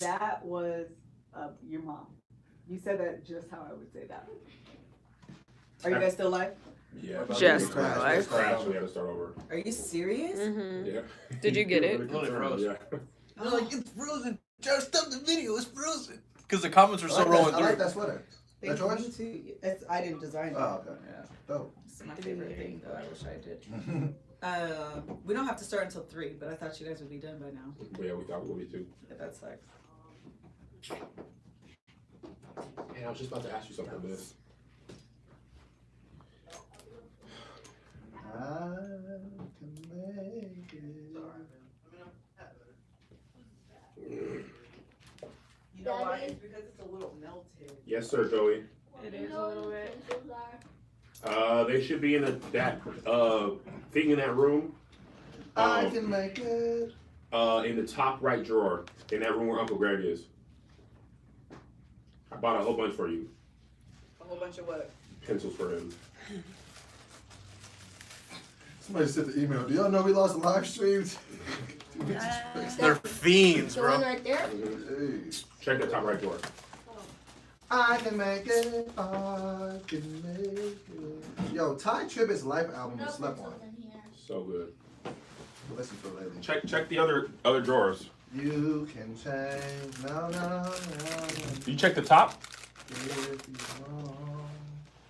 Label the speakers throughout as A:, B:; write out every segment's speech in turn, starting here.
A: That was your mom. You said that just how I would say that. Are you guys still live?
B: Yeah.
C: Just
B: live. Crash. We had to start over.
A: Are you serious?
C: Mm-hmm.
B: Yeah.
C: Did you get it?
B: Really froze. Yeah.
D: They're like, it's frozen. Just stop the video. It's frozen. Because the comments were so rolling through.
E: I like that sweater.
A: Thank
E: That yours?
A: you too. I didn't design it.
E: Oh, okay.
A: Yeah.
E: Dope.
A: It's my favorite thing, though. I wish I did. We don't have to start until 3, but I thought you guys would be done by now.
B: But yeah, we thought we would be too.
A: But that sucks.
B: Man, I was just about to ask you something, Liz.
E: I can make it.
A: You know why? It's because it's a little melted.
B: Yes, sir, Joey.
C: It is a little bit.
B: They should be in that thing in that room.
E: I can make it.
B: In the top right drawer, in that room where Uncle Greg is. I bought a whole bunch for you.
A: A whole bunch of what?
B: Pencils for him.
E: Somebody sent the email. Do y'all know we lost the live streams?
D: They're fiends,
F: The one
D: bro.
F: right there?
E: Hey.
B: Check the top right drawer.
E: I can make it. I can make it. Yo, Ty Tribbett's life album
F: No
E: was slept on.
F: pencils in here.
B: So good.
E: Listen for lately.
B: Check the other drawers.
E: You can change. No, no, no.
B: You check the top?
E: If you want.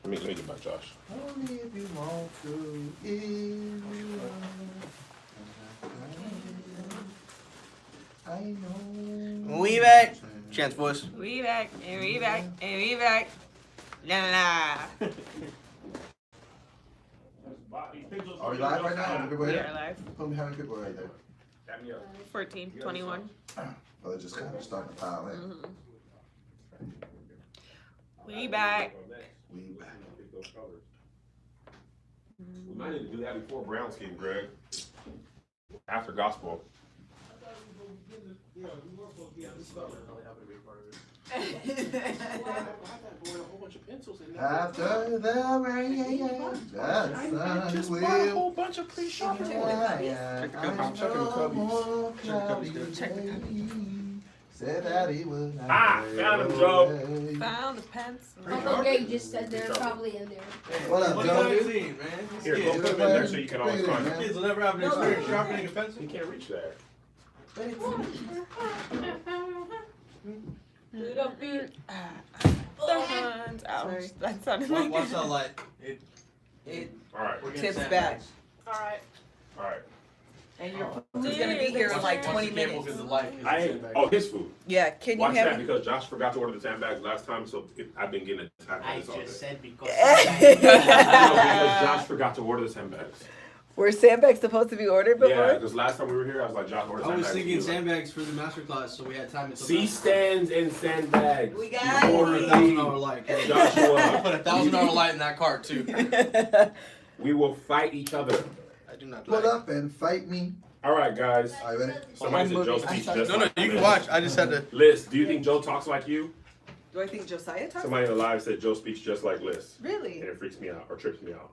B: Let me get back, Josh.
E: Only if you want to. If you want. I know.
D: We back. Chance voice.
C: We back, and we back, and we back. La la la.
E: Are we live right now? People
C: We
E: here?
C: are live.
E: Put me how many people right there?
C: 14, 21.
E: Oh, they're just kind of starting to pile in.
C: Mm-hmm. We back.
E: We back.
B: We might need to do that before Brown's game, Greg. After gospel.
E: After the rain, the sun will.
D: bunch of pre
E: Check the Said that he would not.
B: Ah, found him, Joe.
C: Found a pencil.
F: Uncle Greg just said they're probably in there.
E: What up, Joe?
D: man?
B: Here, go put them in there so you can always find them.
D: Kids will never have an experience sharpening a pencil.
B: You can't reach there.
C: Little bit. The hands. Ouch.
A: Sorry.
C: That sounded
D: Watch
C: like
D: that light.
A: It
B: Alright,
D: We're getting
A: tips
D: sandbags.
A: back.
C: Alright.
B: alright.
A: And your food is going to be here in like 20 minutes.
B: His food.
A: Yeah, can you
B: Watch
A: have
B: that because Josh forgot to order the sandbags last time, so I've been getting attacked by
G: I
B: this all day.
G: just said because.
B: No, because Josh forgot to order the sandbags.
A: Were sandbags supposed to be ordered
B: Yeah,
A: before?
B: because last time we were here, I was like, Josh, order
D: I was
B: sandbags.
D: thinking
B: He was like,
D: sandbags for the masterclass, so we had time until
B: C-stands and sandbags.
A: We got
B: You
A: it.
D: order
B: order
D: $1,000 light.
B: these. Joshua,
D: Put $1,000 light in that cart too.
B: we will fight each other.
D: I do not.
E: Pull up and fight me.
B: All right, guys.
E: Are you ready?
B: Somebody said Joe speaks just
D: No,
B: like
D: you can
B: Liz.
D: watch. I just had to.
B: Liz, do you think Joe talks like you?
A: Do I think Josiah talks?
B: Somebody in the live said Joe speaks just like Liz.
A: Really?
B: And it freaks me out or trips me out.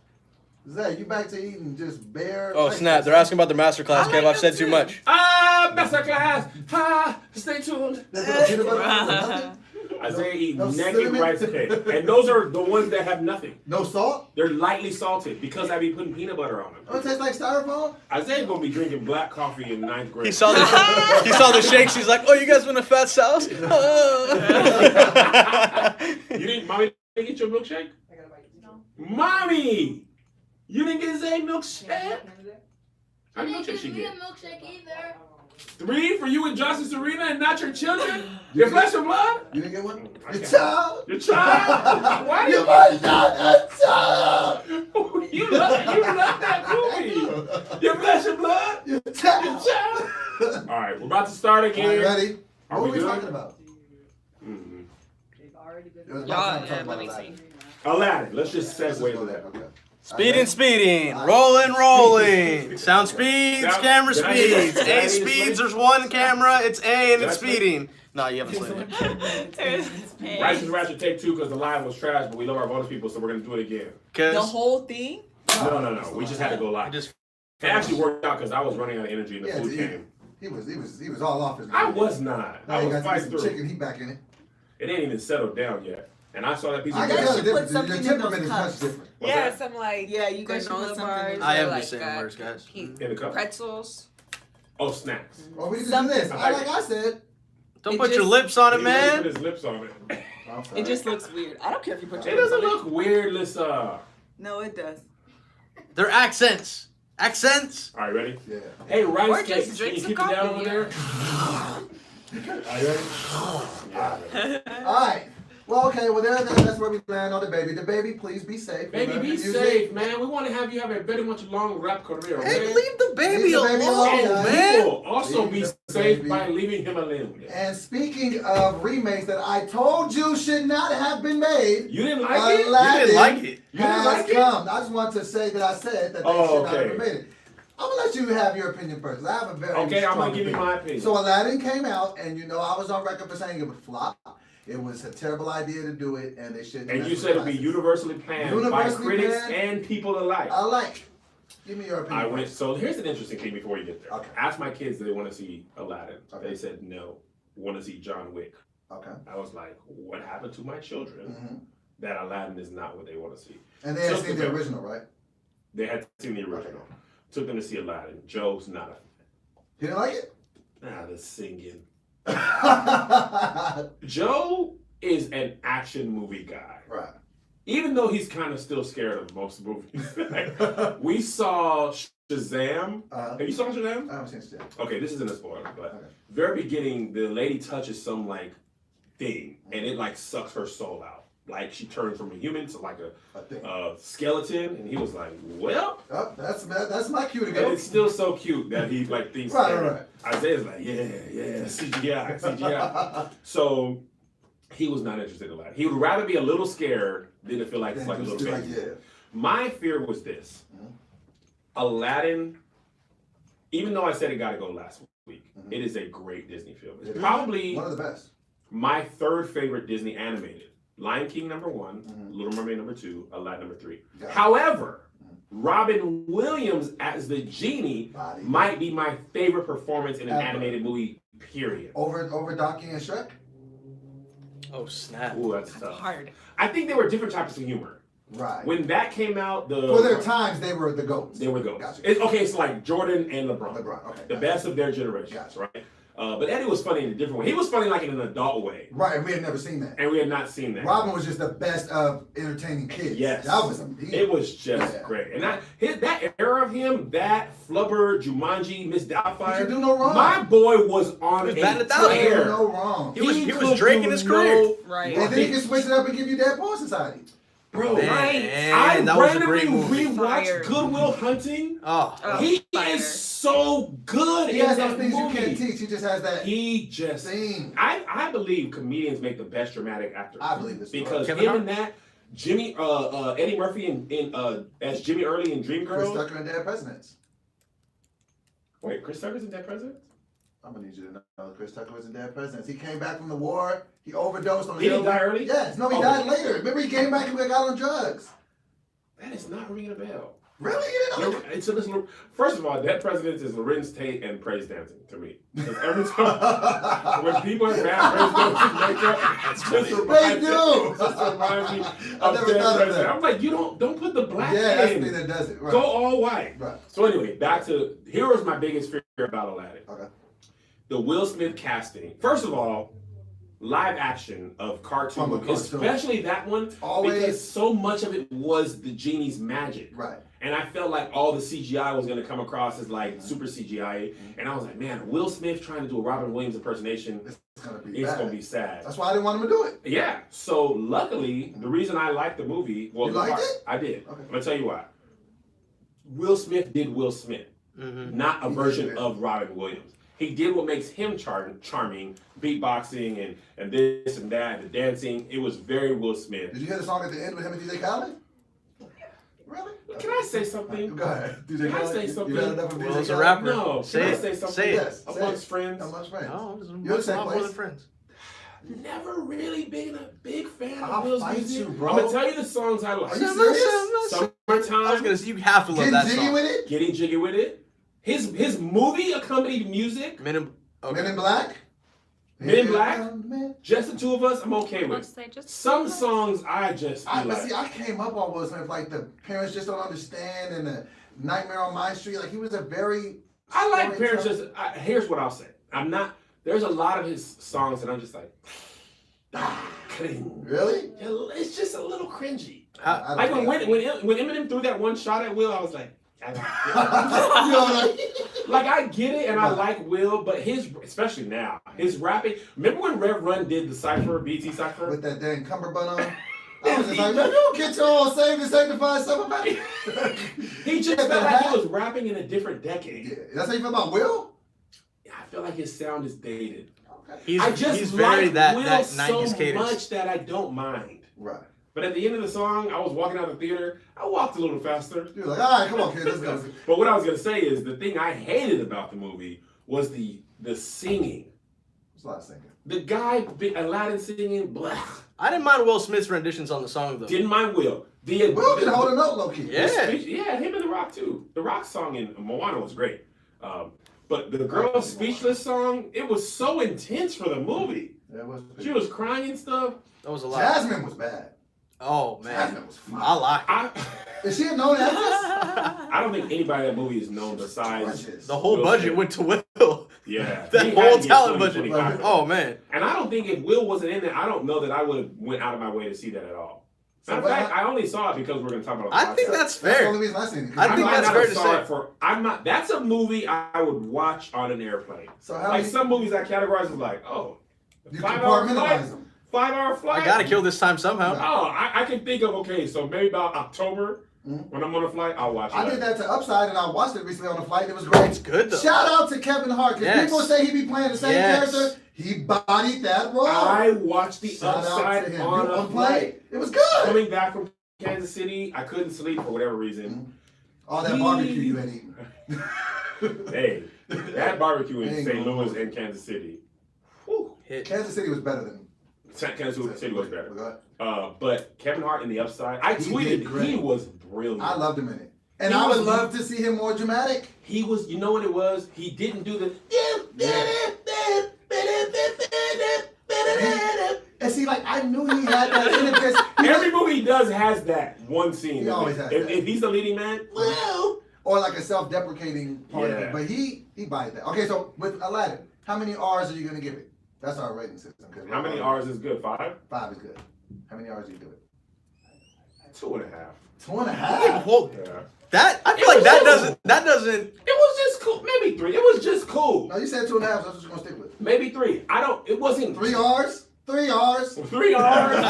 E: Zay, you back to eating just bare?
D: Oh snap! They're asking about the masterclass,
A: I
D: Kev.
A: like
D: I've said
A: them
D: too
A: too.
D: much.
B: Ah, masterclass! Ha! Stay tuned.
E: There's no peanut butter on it, nothing?
B: Isaiah eat
E: No
B: naked
E: cinnamon?
B: rice cake. And those are the ones that have nothing.
E: No salt?
B: They're lightly salted because I be putting peanut butter on
E: Oh, it
B: them.
E: tastes like styrofoam?
B: Isaiah gonna be drinking black coffee in 9th grade.
D: He saw the shakes. He's like, "Oh, you guys want a fat sauce?"
B: Mommy didn't get your milkshake?
A: I gotta bite. No.
B: Mommy! You didn't get Zay milkshake? How
F: I
B: many
F: didn't
B: milkshakes
F: give
B: you
F: me a
B: get?
F: milkshake either.
B: 3 for you and Josh and Serena and not your children? Your flesh and blood?
E: You didn't get one?
B: I
E: Your
B: can't.
E: child?
B: Your child? Why do
E: You are not a child!
B: you love that movie? Your flesh and blood?
E: Your
B: Your
E: child!
B: child? Alright, we're about to start
E: Are
B: again.
E: you ready?
B: Are
E: What
B: we
E: were we
B: good?
E: talking about?
B: Mhm.
A: They've already been.
E: It was
C: Yeah,
E: about time to
C: yeah,
E: talk
C: let
E: about
C: me
E: Aladdin.
C: see.
B: Aladdin, let's just
E: Let's
B: segue
E: go
B: to
E: there,
B: that.
E: okay.
D: Speeding. Rolling. Sound speeds,
B: Sound-
D: camera
B: Did I hear
D: speeds.
B: that? Did I
D: A
B: hear
D: speeds,
B: this?
D: there's one camera, it's A and
B: Did
D: it's
B: I say-
D: speeding. No, you haven't seen it.
C: There's his page.
B: Rice and Ratchet take 2 because the live was trash, but we love our bonus people, so we're gonna do it again.
A: The
D: 'Cause
A: whole thing?
B: No. We just had to go live.
D: just
B: It actually worked out because I was running out of energy and the
E: Yeah,
B: food
E: to eat.
B: came.
E: He was all off his.
B: I was not.
E: Now
B: I
E: you
B: was
E: got to get
B: fighting
E: some
B: through.
E: chicken. He back in it.
B: It ain't even settled down yet. And I saw that piece of
E: I
A: guess
E: can
B: bread.
E: tell the
A: you put
E: difference.
A: something
E: Your
A: in those
E: temperament is
A: cups.
E: much different.
B: What's
C: Yeah,
B: that?
C: some like
A: Yeah, you guys should
C: granola
A: put something
C: bars.
A: in
D: I
C: or
D: am
C: like,
D: just saying words, guys.
B: In the cup?
C: Pretzels.
B: Oh, snacks.
E: Well, we can do
A: Something.
E: this. Like I said.
D: Don't
A: It
D: put your
A: just-
D: lips on it,
B: He really
D: man.
B: put his lips on it.
E: I'm sorry.
A: It just looks weird. I don't care if you put your
B: It
A: lips
B: doesn't
A: on
B: look weird, Lissa.
A: No, it does.
D: They're accents. Accents.
B: All right, ready?
E: Yeah.
B: Hey,
C: Or
B: rice
C: just
B: cakes.
C: drink
B: Can you
C: some
B: keep it down
C: coffee,
B: over there?
E: Are you ready?
B: Yeah.
E: All right. Well, okay. Well, that's where we land on the baby. The baby, please be safe.
B: Baby,
E: Remember
B: be
E: the music.
B: safe, man. We want to have you have a very much long rap career,
D: Hey,
B: okay?
D: leave the baby
E: Leave the baby
D: alone,
E: alone,
D: man.
B: You will also
E: Leave
B: be
E: the
B: safe
E: baby.
B: by leaving him alone.
E: And speaking of remakes that I told you should not have been made,
B: You didn't like it?
E: Aladdin
D: You didn't like it.
B: You didn't
E: has
B: like it?
E: come. I just want to say that I said that they
B: Oh,
E: should not
B: okay.
E: have made it. I'm gonna let you have your opinion first. 'Cause I have a very
B: Okay, I'm
E: strong
B: gonna give you
E: opinion.
B: my opinion.
E: So Aladdin came out, and you know I was on record for saying it would flop. It was a terrible idea to do it, and they shouldn't.
B: And
E: mess
B: you
E: with
B: said it'd be
E: classics.
B: universally planned
E: Universally
B: by critics
E: planned.
B: and people alike.
E: I like. Give me your opinion.
B: I went. So here's an interesting thing before you get there.
E: Okay.
B: Ask my kids if they want to see Aladdin.
E: Okay.
B: They said no. Want to see John Wick.
E: Okay.
B: I was like, what happened to my children?
E: hmm
B: That Aladdin is not what they want to see.
E: And they had
B: Just
E: seen
B: the
E: the
B: bill.
E: original, right?
B: They had seen the original. Took them to see Aladdin. Joe's not
E: You didn't like it?
B: the singing.
E: right.
B: Joe is an action movie guy. Even though he's kind of still scared of most movies. We saw Shazam. Have you saw Shazam?
E: I haven't seen it.
B: Okay, this isn't a spoiler, but
E: Okay.
B: very beginning, the lady touches some like thing, and it like sucks her soul out. Like she turns from a human to like
E: I think.
B: a skeleton, and he was like, "Well,"
E: Oh, that's my cue to
B: and
E: go.
B: it's still so cute that he like thinks.
E: Right.
B: Isaiah's like, "Yeah, CGI." So he was not interested in that. He would rather be a little scared than to feel like it's like a little baby.
E: yeah.
B: My fear was this:
E: Mhm.
B: Aladdin. Even though I said it got to go last week,
E: Mhm.
B: it is a great Disney film. It's
E: It is
B: probably
E: one of the best.
B: my third favorite Disney animated. Lion King number 1,
E: Mhm.
B: Little Mermaid number 2, Aladdin number 3.
E: Got it.
B: However,
E: Mhm.
B: Robin Williams as the genie
E: Body.
B: might be my favorite performance in an
E: Ever.
B: animated movie, period.
E: Over Donkey and Shrek.
D: Oh, snap.
B: Ooh, that's tough.
C: Hard.
B: I think they were different types of humor.
E: Right.
B: When that came out,
E: For their times, they were the goats.
B: they were those.
E: Gotcha.
B: It's like Jordan and LeBron.
E: Okay.
B: The best of their generation,
E: Gotcha.
B: right? But Eddie was funny in a different way. He was funny like in an adult way,
E: Right, and we had never seen that.
B: and we had not seen that.
E: Robin was just the best of entertaining kids.
B: Yes.
E: That was amazing.
B: It was just
E: Yeah.
B: great. And that era of him, that Flubber, Jumanji, Miss
E: He
B: Doubtfire,
E: could do no wrong.
B: my boy was on
D: He was
B: a
D: batting
E: He could do
B: tear.
E: no wrong.
D: He was
B: could
D: Drake
B: do
D: in his
B: no
D: career.
C: Right.
E: And then he can switch it up and give you Dead Poor Society.
B: Bro,
D: Man,
B: I
D: that was a
B: randomly
D: great movie.
B: rewatched
C: Fire.
B: Good Will Hunting.
D: Oh,
C: Oh,
B: He
C: fire.
B: is so good
E: He
B: in
E: has
B: that
E: those things
B: movie.
E: you can't teach. He just has that
B: He just
E: thing.
B: I believe comedians make the best dramatic actors.
E: I believe this.
B: Because
D: Kevin
B: him
D: Hart?
B: and that Jimmy Eddie Murphy in as Jimmy Early in
E: Chris
B: Dreamgirls.
E: Tucker and Dead Presidents.
B: Wait, Chris Tucker's in Dead Presidents?
E: I'm gonna need you to know Chris Tucker was in Dead Presidents. He came back from the war. He overdosed on.
B: He didn't die early?
E: Yes. No, he
B: Oh.
E: died later. Remember, he came back and got on drugs.
B: That is not ringing a bell.
E: Really? You didn't know?
B: It's first of all, Dead Presidents is Lorenz Tate and praise dancing to me. Because every time when people have bad praise dancing makeup, it just reminds
E: They
B: me,
E: do.
B: it just reminds me
E: I
B: of
E: never
B: Dead
E: thought of
B: Presidents.
E: that.
B: I'm like, you don't put the black
E: Yeah, that's the
B: in.
E: thing that does it. Right.
B: Go all white.
E: Right.
B: So anyway, back to here was my biggest fear about Aladdin.
E: Okay.
B: The Will Smith casting. First of all, live action of cartoon,
E: From a cartoon.
B: especially that one,
E: Always.
B: because so much of it was the genie's magic.
E: Right.
B: And I felt like all the CGI was going to come across as like super CGI. And I was like, man, Will Smith trying to do a Robin Williams impersonation,
E: It's gonna be
B: it's
E: bad.
B: going to be sad.
E: That's why I didn't want him to do it.
B: Yeah. So luckily, the reason I liked the movie, well,
E: You liked it?
B: I did.
E: Okay.
B: I'm going to tell you why. Will Smith did Will Smith, not a
E: He
B: version
E: did.
B: of Robin Williams. He did what makes him charming, beatboxing and this and that, the dancing. It was very Will Smith.
E: Did you hear the song at the end with him and DJ Khaled? Really?
B: Can I say something?
E: Go ahead. DJ
B: Can I
E: Khaled?
B: say
E: You
B: something?
E: got enough of
D: Well,
E: DJ
D: as a
E: Khaled?
D: rapper.
B: No.
D: Say
B: Can I
D: it.
B: say something?
D: Say it.
E: Yes.
B: Amongst
E: say it.
B: friends?
E: Amongst friends.
D: Oh,
E: You're the same
D: more
E: place.
D: than friends.
B: Never really been a big fan
E: I'll
B: of Will's
E: fight
B: music.
E: you, bro.
B: I'm gonna tell you the songs I like.
E: Are you serious?
D: I was
B: Summertime,
D: gonna say you have to love
E: Getting
D: that
E: jiggy
D: song.
E: with it?
B: Getting Jiggy with It. his movie accompanied music.
E: Men in Black.
B: Men in Black. Just the two of us. I'm okay with. Some songs I just.
E: I came up on Will Smith like the Parents Just Don't Understand and the Nightmare on My Street. Like he was a very.
B: I like Parents Just. Here's what I'll say. I'm not. There's a lot of his songs that I'm just like.
E: Really?
B: It's just a little cringy. Like when Eminem threw that one shot at Will, I was like, like I get it and I like Will, but especially now, his rapping. Remember when Rev Run did the Cypher, BT Cypher?
E: With that dang cummerbund on? I was just like, man, you don't get your all saved and sanctified stuff about it.
B: He just felt like he was rapping in a different decade.
E: Yeah. That's how you feel about Will?
B: I feel like his sound is dated.
E: Okay.
B: He's very
D: like
B: that
D: Will
B: 90s
D: so cadence.
B: much that I don't mind.
E: Right.
B: But at the end of the song, I was walking out of the theater. I walked a little faster.
E: You're like, all right, come on, kids, let's go.
B: But what I was gonna say is the thing I hated about the movie was the singing.
E: There's a lot of singing.
B: The guy, Aladdin singing, blah.
D: I didn't mind Will Smith's renditions on the song though.
B: Didn't mind Will.
E: Will can hold a note, low key.
D: Yeah.
B: Yeah, him and The Rock too. The Rock song in Moana was great. But the girl's Speechless song, it was so intense for the movie.
E: Yeah, it was.
B: She was crying and stuff.
D: That was a lot.
E: Jasmine was bad.
D: Oh man.
E: Jasmine was fine.
D: I like it.
E: Is she a known actress?
B: I don't think anybody in that movie is known besides
D: The whole
B: Will
D: budget
B: Smith.
D: went to Will.
B: Yeah.
D: That
B: He
D: whole
B: had to get
D: talent
B: 20,
D: budget.
B: 25.
D: Oh man.
B: And I don't think if Will wasn't in there, I don't know that I would have went out of my way to see that at all. Matter of fact, I only saw it because we're going to talk about it.
D: I think that's
E: That's the
D: fair.
E: only reason I seen it.
D: I think
B: might
D: that's
B: not
D: fair
B: have
D: to
B: saw
D: say.
B: it for. I'm not. That's a movie I would watch on an airplane.
E: So how
B: Like
E: many,
B: some movies I categorize as like, oh,
E: you
B: 5-hour flight.
E: compartmentalize them.
B: 5-hour flight.
D: I gotta kill this time somehow.
B: Oh, I can think of so maybe about October when I'm on a flight, I'll watch it.
E: I did that to Upside, and I watched it recently on the flight. It was great.
D: It's good though.
E: Shout out to Kevin Hart, because
D: Yes.
E: people say he be playing the same
D: Yes.
E: character. He bodied that role.
B: I watched the
E: Shout out to
B: Upside
E: him.
B: on
E: You
B: a
E: on
B: flight.
E: play? It was good.
B: Coming back from Kansas City, I couldn't sleep for whatever reason.
E: All that barbecue you ain't eating.
B: Hey, that barbecue in
E: Ain't
B: St.
E: gonna
B: Louis
E: hold.
B: and Kansas City. Whew.
D: Hit.
E: Kansas City was better than.
B: Kansas City was better.
E: Go ahead.
B: But Kevin Hart in the Upside, I
E: He did
B: tweeted
E: great.
B: he was brilliant.
E: I loved him in it. And
B: He
E: I would
B: was-
E: love to see him more dramatic.
B: He was, you know what it was? He didn't do the.
E: And see, like, I knew he had that in it because
B: Every movie he does has that one scene.
E: He always has
B: if,
E: that.
B: if he's the leading man, well,
E: or like a self-deprecating part of
B: Yeah.
E: it. But he bodied that. Okay, so with Aladdin, how many R's are you gonna give it? That's our rating system.
B: how many R's is good? 5?
E: 5 is good. How many R's do you give it?
B: 2.5.
E: 2.5.
D: Whoa,
B: Yeah.
D: that I feel like that doesn't.
B: It was just cool. Maybe 3. It was just cool.
E: No, you said 2.5, so I'm just gonna stick with it.
B: Maybe 3. It wasn't
E: 3 R's? 3 R's?
B: 3 R's.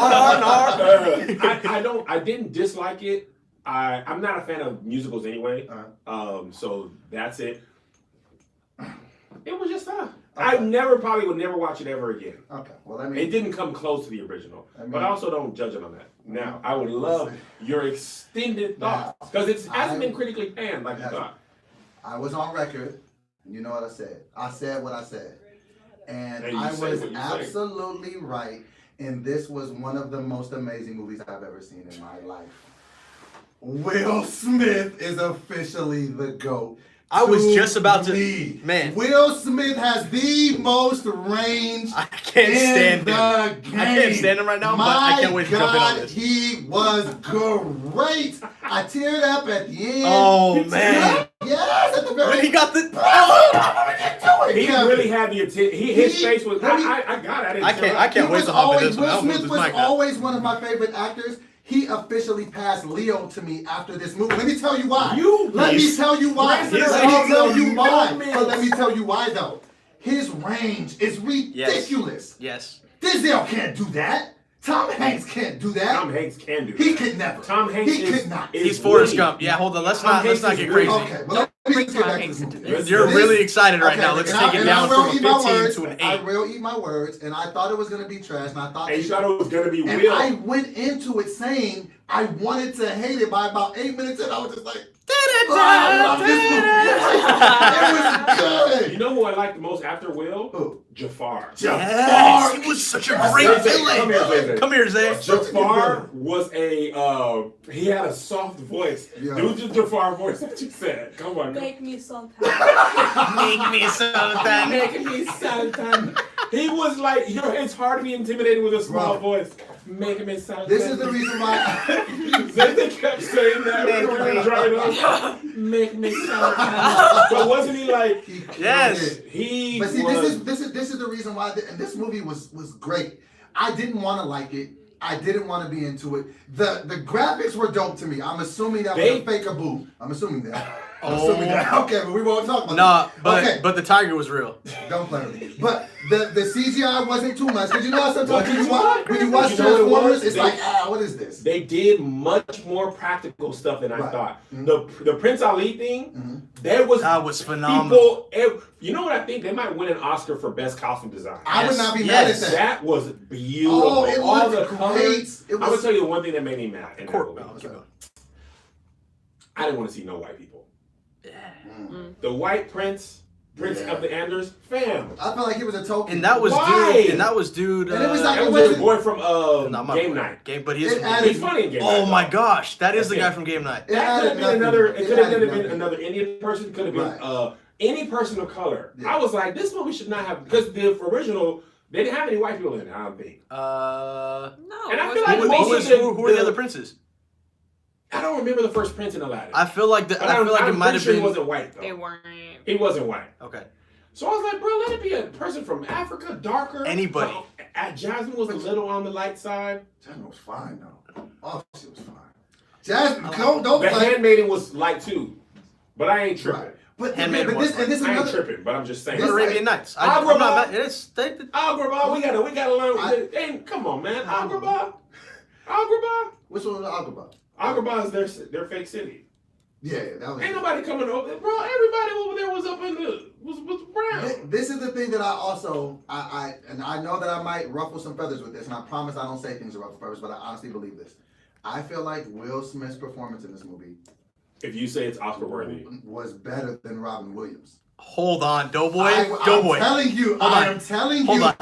B: I didn't dislike it. I'm not a fan of musicals anyway. So that's it. It was just fun.
E: Okay.
B: Probably would never watch it ever again.
E: Okay, well,
B: It didn't come close to the original. But I also don't judge it on that. Now, I would love your extended thoughts. Because it hasn't been critically panned like you thought.
E: I was on record. You know what I said. I said what I said. And
B: And you
E: I
B: said
E: was
B: what you said.
E: absolutely right. And this was one of the most amazing movies I've ever seen in my life. Will Smith is officially the GOAT.
D: I was just about to.
E: me.
D: Man.
E: Will Smith has the most range
D: I can't stand
E: in
D: him.
E: the game.
D: I can't stand him right now, but I can't wait to jump in on this.
E: He was great. I teared up at the end.
D: Oh man.
E: Yes, at the very
D: When he got the.
B: He really had the attention. His face was. I got it.
D: I can't wait to hop in this one.
E: Will
D: I'll move
E: Smith
D: this
E: was
D: mic now.
E: always one of my favorite actors. He officially passed Leo to me after this movie. Let me tell you why. Let me tell you why. But let me tell you why though. His range is ridiculous.
D: Yes.
E: Denzel can't do that. Tom Hanks can't do that.
B: Tom Hanks can do that.
E: He could never.
B: Tom Hanks
E: could not.
D: He's Forrest Gump. Yeah, hold on. Let's not get crazy.
E: Okay, well, let me just get back to this movie.
D: You're really excited right now. Let's take it down from a 15 to an 8.
E: I will eat my words, and I thought it was going to be trash, and I thought
B: And you thought it was going to be
E: and
B: Will.
E: I went into it saying I wanted to hate it by about 8 minutes, and I was just like, I love this movie. It was good.
B: You know who I liked the most after Will?
E: Who?
B: Jafar.
D: Yes, he was such a great villain.
B: Come here, Zay.
D: Come here, Zay.
B: Jafar was he had a soft voice.
E: Yeah.
B: Do the Jafar voice that you said. Come on.
F: Make me sultan.
D: Make me sultan.
B: Making me sultan. He was like, it's hard to be intimidated with a small voice. Making me sultan.
E: This is the reason why.
B: They kept saying that when we were driving up. Make me sultan. But wasn't he like?
D: Yes.
B: He.
E: But see,
B: was,
E: this is the reason why. And this movie was great. I didn't want to like it. I didn't want to be into it. The graphics were dope to me. I'm assuming that was a fake-a-boo. I'm assuming that. Assuming that. Okay, but we won't talk about that.
D: Nah, but the tiger was real.
E: Don't play with me. But the CGI wasn't too much. Because you know sometimes when you watch
B: You know what it was?
E: Transformers, it's like, what is this?
B: They did much more practical stuff than I thought. The Prince Ali thing, that was
D: phenomenal.
B: People, you know what I think? They might win an Oscar for best costume design.
E: I would not be mad at that.
B: That was beautiful.
E: Oh, it
B: All the
E: looked
B: colors.
E: great.
B: I'm gonna tell you the one thing that made me mad. In that
D: Court.
B: movie. I didn't want to see no white people.
D: Yeah.
B: The white prince of the Anders, fam.
E: I felt like he was a token.
D: And that was dude.
E: And it was like
B: that was the boy from Game Night.
D: But he's
B: funny in Game Night.
D: Oh my gosh, that is the guy from Game Night.
B: That could have been another. It could have been another Indian person. Could have been any person of color. Yeah. I was like, this movie should not have, because the original, they didn't have any white people in it. I don't think.
C: No.
B: And I feel like
D: who were the other princes?
B: I don't remember the first prince in Aladdin.
D: I feel like it might have been.
B: He wasn't white though.
C: They weren't.
B: He wasn't white.
D: Okay.
B: So I was like, bro, let it be a person from Africa, darker.
D: Anybody.
B: Jasmine was a little on the light side.
E: Jasmine was fine though. Oh, she was fine. Jasmine, don't
B: The
E: play.
B: Handmaiden was light too, but I ain't tripping.
E: Right. But
B: I
E: this
B: ain't tripping, but I'm just saying.
D: Arabian Nights.
B: Agrabah.
D: Agrabah.
B: We gotta learn. Come on, man. Agrabah.
E: Which one was Agrabah?
B: Agrabah is their fake city.
E: Yeah, that was.
B: Ain't nobody coming over, bro. Everybody over there was up in was brown.
E: This is the thing that I also and I know that I might ruffle some feathers with this, and I promise I don't say things to ruffle feathers, but I honestly believe this. I feel like Will Smith's performance in this movie,
B: if you say it's Oscar worthy,
E: was better than Robin Williams.
D: Hold on, Doughboy.
E: I'm telling you.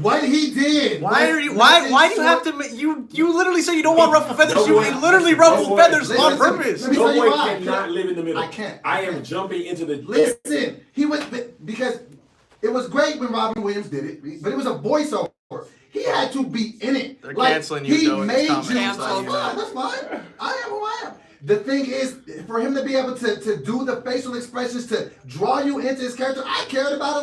E: What he did.
D: Why do you have to? You literally say you don't want ruffled feathers. You literally ruffled feathers on purpose.
E: Let me tell you why.
B: Cannot live in the middle.
E: I can't.
B: I am jumping into the.
E: Listen, he was because it was great when Robin Williams did it, but it was a voiceover. He had to be in it.
D: They're canceling you.
E: He made you.
D: That's
E: fine. That's fine. I am who I am. The thing is, for him to be able to do the facial expressions to draw you into his character, I cared about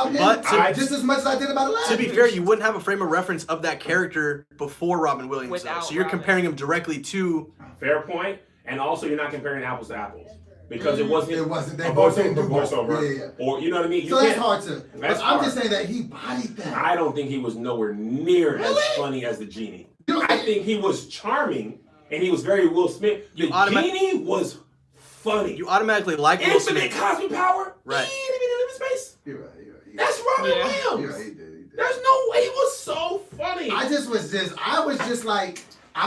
E: him just as much as I did about Aladdin.
D: To be fair, you wouldn't have a frame of reference of that character before Robin Williams. So you're comparing him directly to.
B: Fair point, and also you're not comparing apples to apples because it wasn't.
E: They
B: a
E: both didn't do
B: voiceover.
E: Yeah.
B: Or you know what I mean.
E: So that's hard to. But I'm just saying that he bodied that.
B: I don't think he was nowhere near as funny as the genie. I think he was charming. And he was very Will Smith. The genie was funny.
D: You automatically like Will Smith.
B: Infinite cosmic power.
D: Right.
B: He didn't even live in space.
E: You're right.
B: That's Robin Williams.
E: You're right, he did.
B: There's no way. He was so funny.
E: I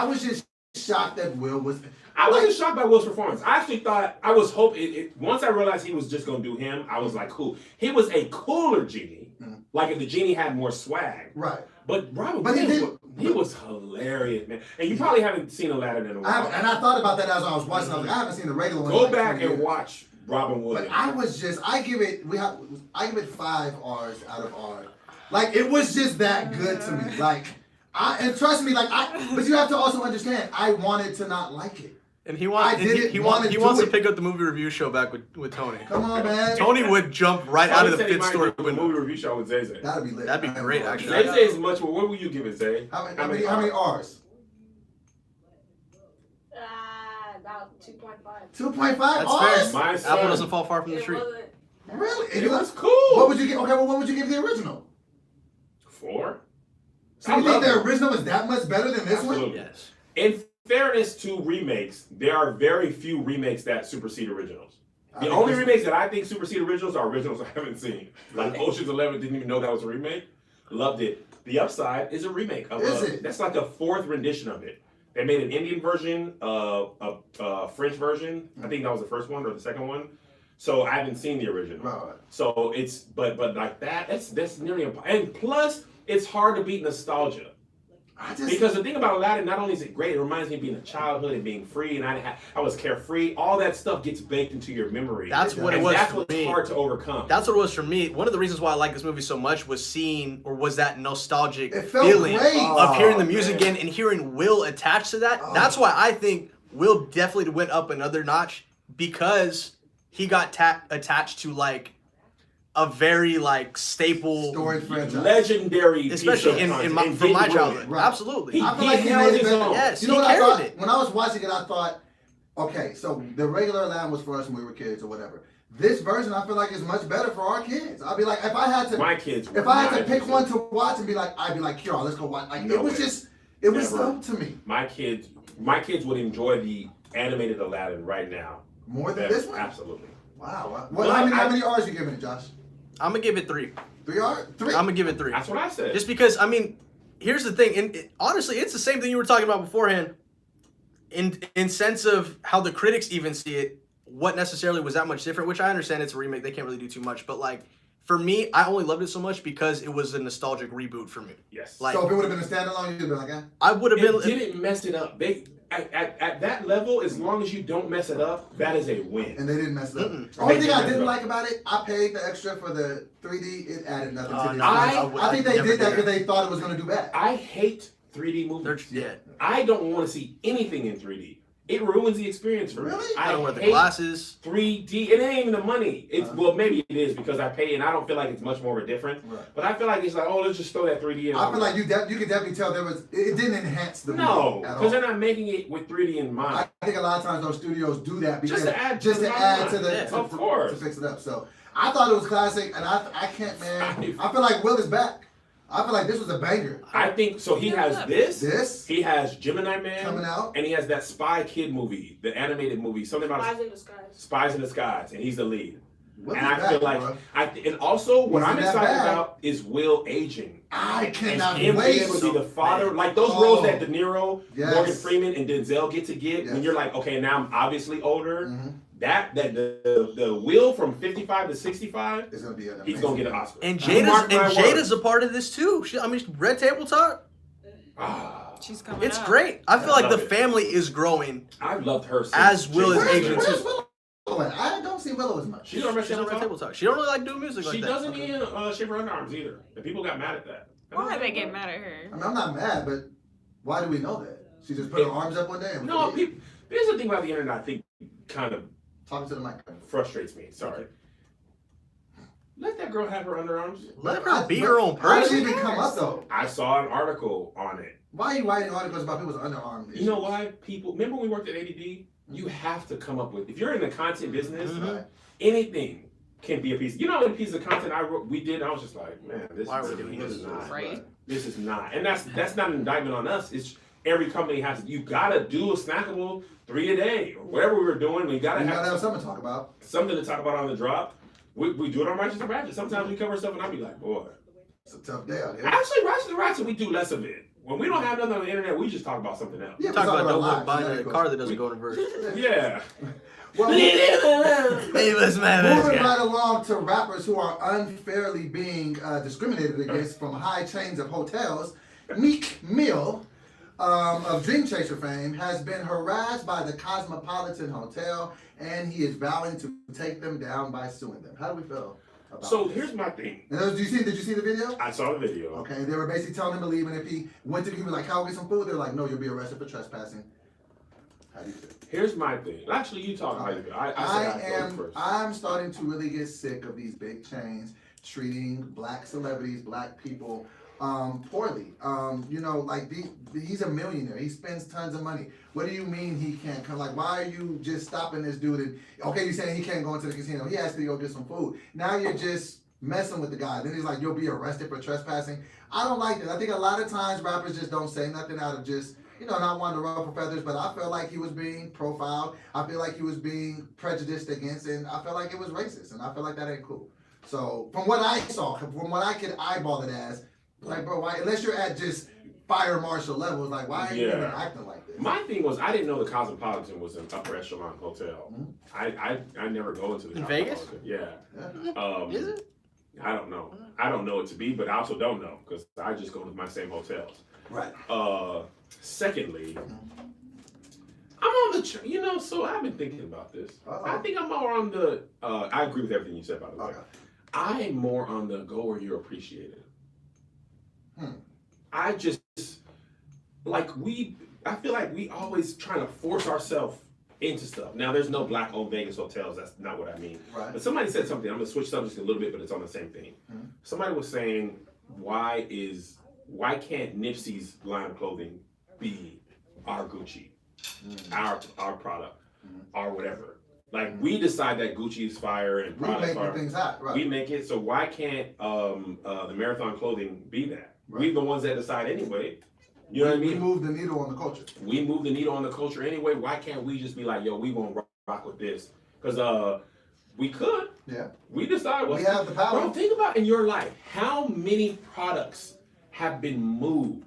E: was just shocked that Will was.
B: I wasn't shocked by Will's performance. I actually thought, I was hoping, once I realized he was just going to do him, I was like, cool. He was a cooler genie. Like if the genie had more swag.
E: Right.
B: But Robin Williams, he was hilarious, man. And you probably haven't seen Aladdin in a while.
E: And I thought about that as I was watching. I was like, I haven't seen the regular one.
B: Go back and watch Robin Williams.
E: But I give it 5 R's out of R. Like it was just that good to me. Like and trust me, but you have to also understand, I wanted to not like it.
D: And he wants to pick up the movie review show back with Tony.
E: Come on, man.
D: Tony would jump right out of the fifth story
B: window. Movie review show with Zay Zay.
E: That'd be lit.
D: That'd be great, actually.
B: Zay Zay is much more. What will you give it, Zay?
E: How many R's?
F: About 2.5.
E: 2.5
D: That's
E: R's?
D: fair. Apple doesn't fall far from the tree.
E: Really?
B: It was cool.
E: What would you give? Okay, well, what would you give the original?
B: 4.
E: So you think the original is that much better than this one?
D: Yes.
B: In fairness to remakes, there are very few remakes that supersede originals. The only remakes that I think supersede originals are originals I haven't seen. Like Ocean's 11, didn't even know that was a remake. Loved it. The Upside is a remake of that's like a 4th rendition of it. They made an Indian version, a French version. I think that was the first one or the second one. So I haven't seen the original.
E: Right.
B: So it's but like that's nearly impossible. And plus, it's hard to beat nostalgia. Because the thing about Aladdin, not only is it great, it reminds me of being a childhood and being free, and I was carefree. All that stuff gets baked into your memory.
D: That's what it
B: and
D: was
B: that's
D: for
B: what's
D: me.
B: hard to overcome.
D: That's what it was for me. One of the reasons why I like this movie so much was that nostalgic
E: It felt
D: feeling
E: great.
D: of hearing the
B: Oh,
D: music
B: man.
D: again and hearing Will attached to that. That's why I think Will definitely went up another notch because he got attached to like a very like staple,
E: Story franchise.
B: legendary,
D: especially
B: piece of
D: from
B: content.
D: my
B: Big
D: childhood.
E: Right.
D: Absolutely.
E: I feel
B: He
E: like he
B: held
E: made it
B: his
E: better.
B: own.
D: Yes,
E: You know
D: he
E: what I
D: carried
E: thought?
D: it.
E: When I was watching it, I thought, okay, so the regular Aladdin was for us when we were kids or whatever. This version, I feel like, is much better for our kids. I'd be like, if I had to,
B: My kids.
E: if I had to pick one to watch and be like, I'd be like, Kira, let's go watch. Like,
B: No
E: it was
B: way.
E: just, it was
B: Never.
E: dope to me.
B: My kids would enjoy the animated Aladdin right now.
E: More than
B: Yes,
E: this one?
B: Absolutely.
E: Wow.
B: Well,
E: How many R's you giving it, Josh?
D: I'm gonna give it 3.
E: 3 R's? 3?
D: I'm gonna give it 3.
B: That's what I said.
D: Just because, I mean, here's the thing, and honestly, it's the same thing you were talking about beforehand. In sense of how the critics even see it, what necessarily was that much different, which I understand it's a remake, they can't really do too much, but like, for me, I only loved it so much because it was a nostalgic reboot for me.
B: Yes.
D: Like,
E: So if it would have been a standalone, you'd have been like, eh?
D: I would have been...
B: It didn't mess it up. They at that level, as long as you don't mess it up, that is a win.
E: And they didn't mess it up.
D: Mm-mm.
E: The only
B: They
E: thing
B: didn't
E: I
B: mess it
E: didn't
B: up.
E: like about it, I paid the extra for the 3D. It added nothing to the
D: no,
E: experience. I think they
D: never
E: did that
D: did.
E: because they thought it was going to do bad.
B: I hate 3D
D: They're
B: movies.
D: dead.
B: I don't want to see anything in 3D. It ruins the experience for me.
E: Really?
D: I don't wear the
B: hate
D: glasses.
B: 3D. It ain't even the money. It's well, maybe it is because I pay, and I don't feel like it's much more of a difference.
E: Right.
B: But I feel like it's like, oh, let's just throw that 3D in.
E: I feel like you could definitely tell it didn't enhance the movie
B: no,
E: at all.
B: because they're not making it with 3D in mind.
E: I think a lot of times those studios do that because
B: Just to add
E: to
B: the
E: add to the
B: yeah,
E: to,
B: of course.
E: to fix it up. So I thought it was classic, and I can't, man. I feel like Will is back. I feel like this was a banger.
B: I think so. He has this.
E: This
B: He has Gemini Man
E: coming out.
B: and he has that Spy Kid movie, the animated movie, something about
F: Spies in Disguise.
B: Spies in Disguise, and he's the lead.
E: Will
B: And
E: is
B: I
E: back,
B: feel like
E: bro.
B: and also what
E: He's
B: I'm
E: in that
B: excited
E: bag.
B: about is Will aging.
E: I
B: And
E: cannot
B: him
E: wait.
B: being able to be the father, like those
E: Oh.
B: roles that De Niro,
E: Yes.
B: Morgan Freeman, and Denzel get to get when
E: Yes.
B: you're like, okay, now I'm obviously older.
E: Mhm.
B: That the Will from 55 to 65,
E: It's gonna be an
B: he's gonna
E: amazing
B: get an
E: movie.
B: Oscar.
D: And
B: Mark my
D: Jada's
B: words.
D: a part of this too. Red Table Talk.
B: Ah,
C: She's coming
D: It's
C: up.
D: great. I feel
B: I
D: like the
B: love it.
D: family is growing.
B: I've loved her since
D: As Will is
B: Jason
D: aging
B: Statham.
E: Where's
D: too.
E: Willow at? I don't see Willow as much.
B: She's on Red
D: She's on
B: Table
D: Red
B: Talk.
D: Table Talk. She don't really like doing music like
B: She
D: that.
B: doesn't even shape her underarms either. And people got mad at that.
C: Why they get mad at her?
E: I mean, I'm not mad, but why do we know that? She just put her arms up one day and
B: No, people. Here's the thing about the internet. I think kind of
E: talking to the mic.
B: frustrates me. Sorry. Let that girl have her underarms.
D: Let her be her own
E: How did
D: person.
E: it even come up though?
B: I saw an article on it.
E: Why are you writing articles about people's underarm issues?
B: You know why? People, remember when we worked at ADD? You have to come up with, if you're in the content business,
E: Right.
B: anything can be a piece. You know how many pieces of content we did? I was just like, man, this
D: Why are we
B: is
D: doing
B: this
D: this?
B: is not.
C: Right.
B: This is not. And that's not an indictment on us. It's every company has, you gotta do a snackable 3 a day or whatever we were doing. We gotta
E: You gotta have
B: have
E: something to talk about.
B: something to talk about on the drop. We do it on Righteous and Ratchet. Sometimes we cover stuff and I'll be like, boy.
E: It's a tough day out here.
B: Actually, Righteous and Ratchet, we do less of it. When we don't have nothing on the internet, we just talk about something else.
E: Yeah,
D: Talk about
E: lives,
D: buying
E: that'd
D: a
E: be
D: car
E: cool.
D: that doesn't go in reverse.
B: Yeah.
E: Well,
D: Hey, listen, man.
E: moving right along to rappers who are unfairly being discriminated against from high chains of hotels, Meek Mill of Dream Chaser fame has been harassed by the Cosmopolitan Hotel, and he is vowing to take them down by suing them. How do we feel about
B: So
E: this?
B: here's my thing.
E: And did you see the video?
B: I saw the video.
E: Okay, they were basically telling him to leave, and if he went to, he was like, "Can I get some food?" They're like, "No, you'll be arrested for trespassing." How do you feel?
B: Here's my thing. Actually, you talk about it. I said I'd go first.
E: I'm starting to really get sick of these big chains treating black celebrities, black people, poorly. You know, like he's a millionaire. He spends tons of money. What do you mean he can't come? Like, why are you just stopping this dude? And okay, you're saying he can't go into the casino. He has to go get some food. Now you're just messing with the guy. Then he's like, you'll be arrested for trespassing. I don't like that. I think a lot of times rappers just don't say nothing out of just, you know, not wanting to ruffle feathers, but I feel like he was being profiled. I feel like he was being prejudiced against, and I feel like it was racist, and I feel like that ain't cool. So from what I saw, from what I could eyeball it as, like, bro, why, unless you're at just fire marshal levels. Like, why are you even
B: Yeah.
E: acting like this?
B: My thing was, I didn't know the Cosmopolitan was an upper echelon hotel.
E: Mhm.
B: I never go into the
D: In Vegas?
B: Cosmopolitan. Yeah.
E: Yeah.
D: Is it?
B: I don't know. I don't know it to be, but I also don't know because I just go to my same hotels.
E: Right.
B: Secondly, I'm on the, so I've been thinking about this.
E: Uh-oh.
B: I think I'm more on the, I agree with everything you said, by the way.
E: Okay.
B: I'm more on the go where you're appreciated.
E: Hmm.
B: I just, I feel like we always trying to force ourselves into stuff. Now, there's no black-owned Vegas hotels. That's not what I mean.
E: Right.
B: But somebody said something. I'm going to switch subjects a little bit, but it's on the same thing.
E: Mhm.
B: Somebody was saying, why can't Nipsey's line of clothing be our Gucci, our product, or whatever? Like, we decide that Gucci is fire and
E: We
B: product's
E: make
B: fire.
E: things hot. Right.
B: We make it, so why can't the Marathon clothing be that?
E: Right.
B: We're the ones that decide anyway. You know what I
E: We
B: mean?
E: move the needle on the culture.
B: We move the needle on the culture anyway. Why can't we just be like, yo, we won't rock with this? Because we could.
E: Yeah.
B: We decide what.
E: We have the power.
B: Bro, think about in your life, how many products have been moved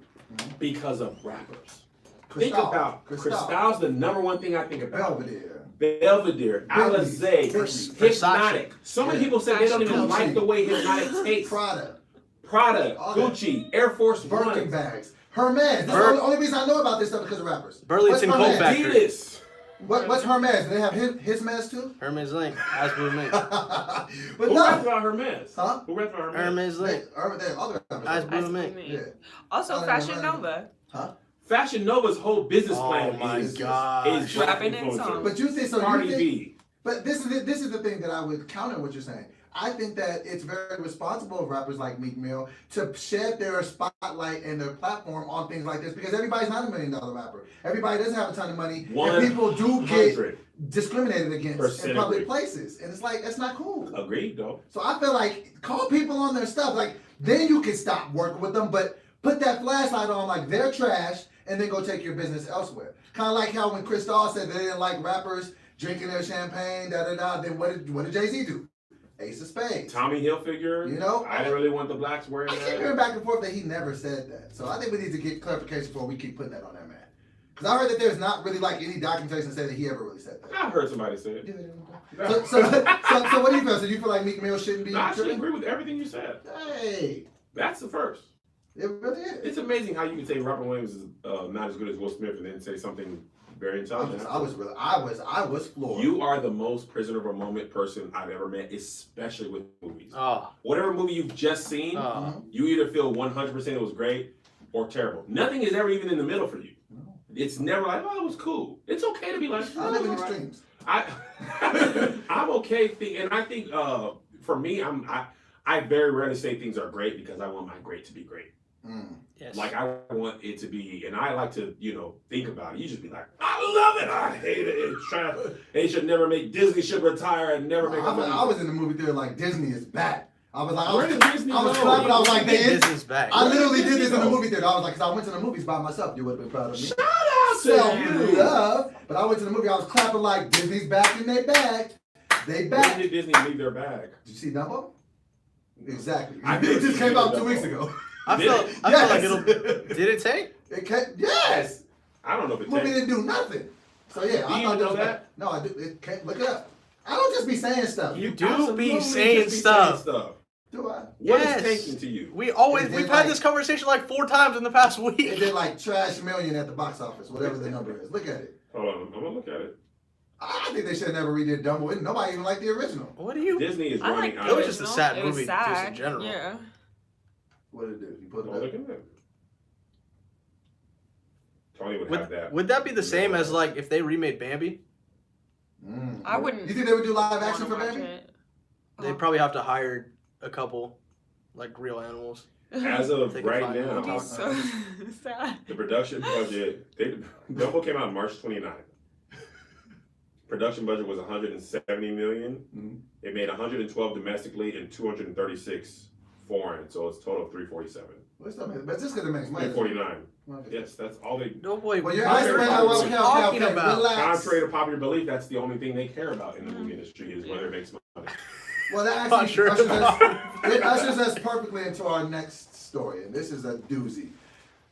B: because of rappers? Think
E: Cristal.
B: about
E: Cristal.
B: Cristal's the number one thing I think about.
E: Bentley.
B: Belvedere, Alizé,
E: Bentley.
B: Hypnotic. So many people say they don't even
E: Gucci.
B: like the way Hypnotic tastes. Prada,
E: All that.
B: Gucci, Air Force
E: Birkin
B: One,
E: bags. Hermes. That's the only reason I know about this stuff because of rappers.
D: Burlington
E: What's
D: Coat
E: Hermes?
D: Factory.
B: Adidas.
E: What's Hermes? Do they have his mess too?
D: Hermes Link. As Blue Mink.
E: But
B: Who
E: no.
B: raps about Hermes?
E: Huh?
B: Who raps about Hermes?
D: Hermes
E: They
D: Link.
E: have other rappers.
D: As Blue
C: Ice
D: Mink.
C: Cream
E: Yeah.
C: Man. Also,
E: I don't
C: Fashion
E: know.
C: Nova.
B: Fashion Nova's whole business
D: Oh
B: plan
D: my
B: is
D: gosh.
B: black
C: Rapping in
B: influencers.
C: songs.
E: But you think so?
B: Cardi
E: You think,
B: B.
E: but this is the thing that I would counter what you're saying. I think that it's very responsible of rappers like Meek Mill to shed their spotlight and their platform on things like this because everybody's not $1 million rapper. Everybody doesn't have a ton of money, and people do get
B: 100.
E: discriminated against in
B: Percent
E: public
B: agree.
E: places, and it's like that's not cool.
B: Agreed, though.
E: So I feel like call people on their stuff, like then you can stop working with them, but put that flashlight on like they're trash, and then go take your business elsewhere. Kind of like how when Cristal said they didn't like rappers drinking their champagne, Then what did Jay-Z do? Ace of Spades.
B: Tommy Hilfiger.
E: You know?
B: I didn't really want the blacks wearing
E: I keep
B: that.
E: hearing back and forth that he never said that. So I think we need to get clarification before we keep putting that on that man. Because I heard that there's not really like any documentation that say that he ever really said that.
B: I heard somebody say it.
E: So what do you feel? So you feel like Meek Mill shouldn't be
B: No, I actually
E: tripping?
B: agree with everything you said.
E: Hey,
B: That's the first.
E: it really is.
B: It's amazing how you can say Robert Williams is not as good as Will Smith and then say something very intelligent.
E: I was floored.
B: You are the most prisoner of a moment person I've ever met, especially with movies.
D: Oh.
B: Whatever movie you've just seen,
D: Oh.
B: you either feel 100% it was great or terrible. Nothing is ever even in the middle for you. It's never like, oh, it was cool. It's okay to be like,
E: I live in
B: oh, all right.
E: extremes.
B: I'm okay, and I think for me, I very rarely say things are great because I want my great to be great.
D: Yes.
B: Like I want it to be, and I like to, think about it. You just be like, I love it, I hate it. It's trash. They should never make Disney should retire and never make.
E: I was in the movie theater like Disney is back. I was like,
B: Where did Disney
E: I was
B: go?
E: clapping. I was like, man,
D: Disney's back.
E: I literally did this in the
B: go?
E: movie theater. I was like, because I went to the movies by myself. You would have been proud of me.
B: Shout out to you.
E: Self-love. But I went to the movie. I was clapping like Disney's back in their bag. They back.
B: When did Disney leave their bag?
E: Did you see Dumbo? Exactly.
B: I
E: It
B: did
E: just
B: see
E: came out
B: Dumbo.
E: 2 weeks ago.
D: I feel like it'll. Did it take?
E: It came, yes.
B: I don't know if it
E: The movie
B: takes.
E: didn't do nothing. So yeah,
B: Do
E: I
B: you
E: thought
B: know
E: was
B: that?
E: No, I do. It came, look it up. I don't just be saying stuff.
D: You do
B: Absolutely
D: be
B: just
D: saying stuff.
E: Do I?
B: What
D: Yes.
B: is tanking to you?
D: We've
E: It did
D: had
E: like-
D: this conversation like 4 times in the past
E: It
D: week.
E: did like trash million at the box office, whatever the number is. Look at it.
B: Hold on, I'm gonna look at it.
E: I think they should have never redid Dumbo. Nobody even liked the original.
D: What do you?
B: Disney is
C: I like
B: running
C: the
B: out.
D: It was
B: of
D: just a
C: original.
D: sad
C: It was
D: movie, just in
C: sad.
D: general.
C: Yeah.
E: What did it do? You put
B: Don't
E: it
B: look
E: up.
B: at that. Tony would have that.
D: Would that be the same as like if they remade Bambi?
C: I wouldn't.
E: You think they would do live action for
C: wanna watch
E: Baby?
C: it.
D: They'd probably have to hire a couple, like real animals.
B: As of
D: Take a
B: right
D: five-minute
B: now,
D: talk.
C: So sad.
B: the production budget, Dumbo came out March 29th. Production budget was 170 million.
E: Mhm.
B: It made 112 domestically and 236 foreign, so it's a total of 347.
E: What's up, man? But just because it makes money.
B: 349.
E: Okay.
B: Yes, that's all they.
D: No boy.
E: Well, you're
B: Contrary
E: asking
B: to
E: me
B: popular-
E: okay,
D: talking about?
E: relax.
B: Contrary to popular belief, that's the only thing they care about in the movie industry is whether it makes money.
E: Well, that
D: Not
E: actually
D: sure
E: ushers
D: about-
E: it ushers us perfectly into our next story, and this is a doozy.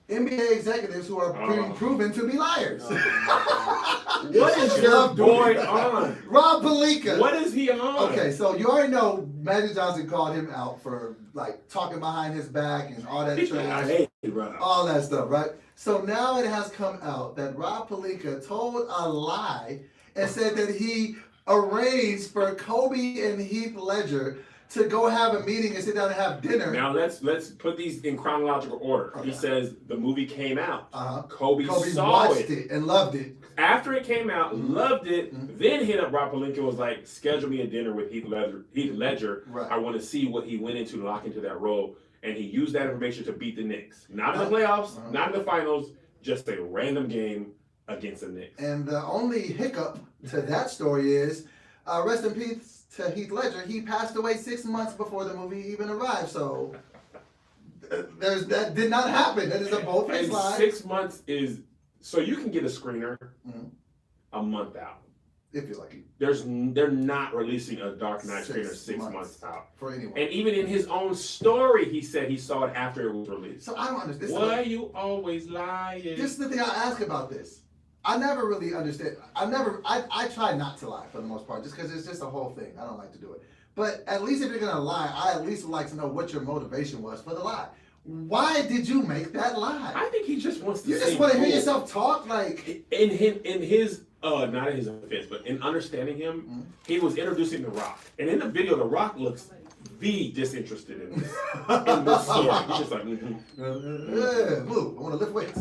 E: NBA executives who are being proven to be liars.
B: What is your boy on?
E: Rob Pelinka.
B: What is he on?
E: Okay, so you already know Magic Johnson called him out for like talking behind his back and all that
B: I
E: trash,
B: hate Rob.
E: all that stuff, right? So now it has come out that Rob Pelinka told a lie and said that he arranged for Kobe and Heath Ledger to go have a meeting and sit down and have dinner.
B: Now let's put these in chronological order.
E: Okay.
B: He says the movie came out.
E: Kobe
B: saw
E: watched it and loved it.
B: After it came out, loved it, then hit up Rob Pelinka, was like, schedule me a dinner with Heath Ledger.
E: Right.
B: I want to see what he went into to lock into that role. And he used that information to beat the Knicks. Not in the playoffs, not in the finals, just a random game against the Knicks.
E: And the only hiccup to that story is, rest in peace to Heath Ledger, he passed away 6 months before the movie even arrived. So that did not happen. That is a bold-faced
B: And
E: lie.
B: 6 months is, so you can get a screener a month out.
E: If you're lucky.
B: They're not releasing a Dark Knight screener 6 months out.
E: For anyone.
B: And even in his own story, he said he saw it after it was released.
E: So I don't understand.
B: Why you always lying?
E: This is the thing I ask about this. I never really understand. I try not to lie for the most part, just because it's just a whole thing. I don't like to do it. But at least if you're gonna lie, I at least would like to know what your motivation was for the lie. Why did you make that lie?
B: I think he just wants to.
E: You just want to hear yourself talk, like
B: in his not in his offense, but in understanding him, he was introducing The Rock, and in the video, The Rock looks disinterested in this story. He's just like,
E: move. I want to lift weights.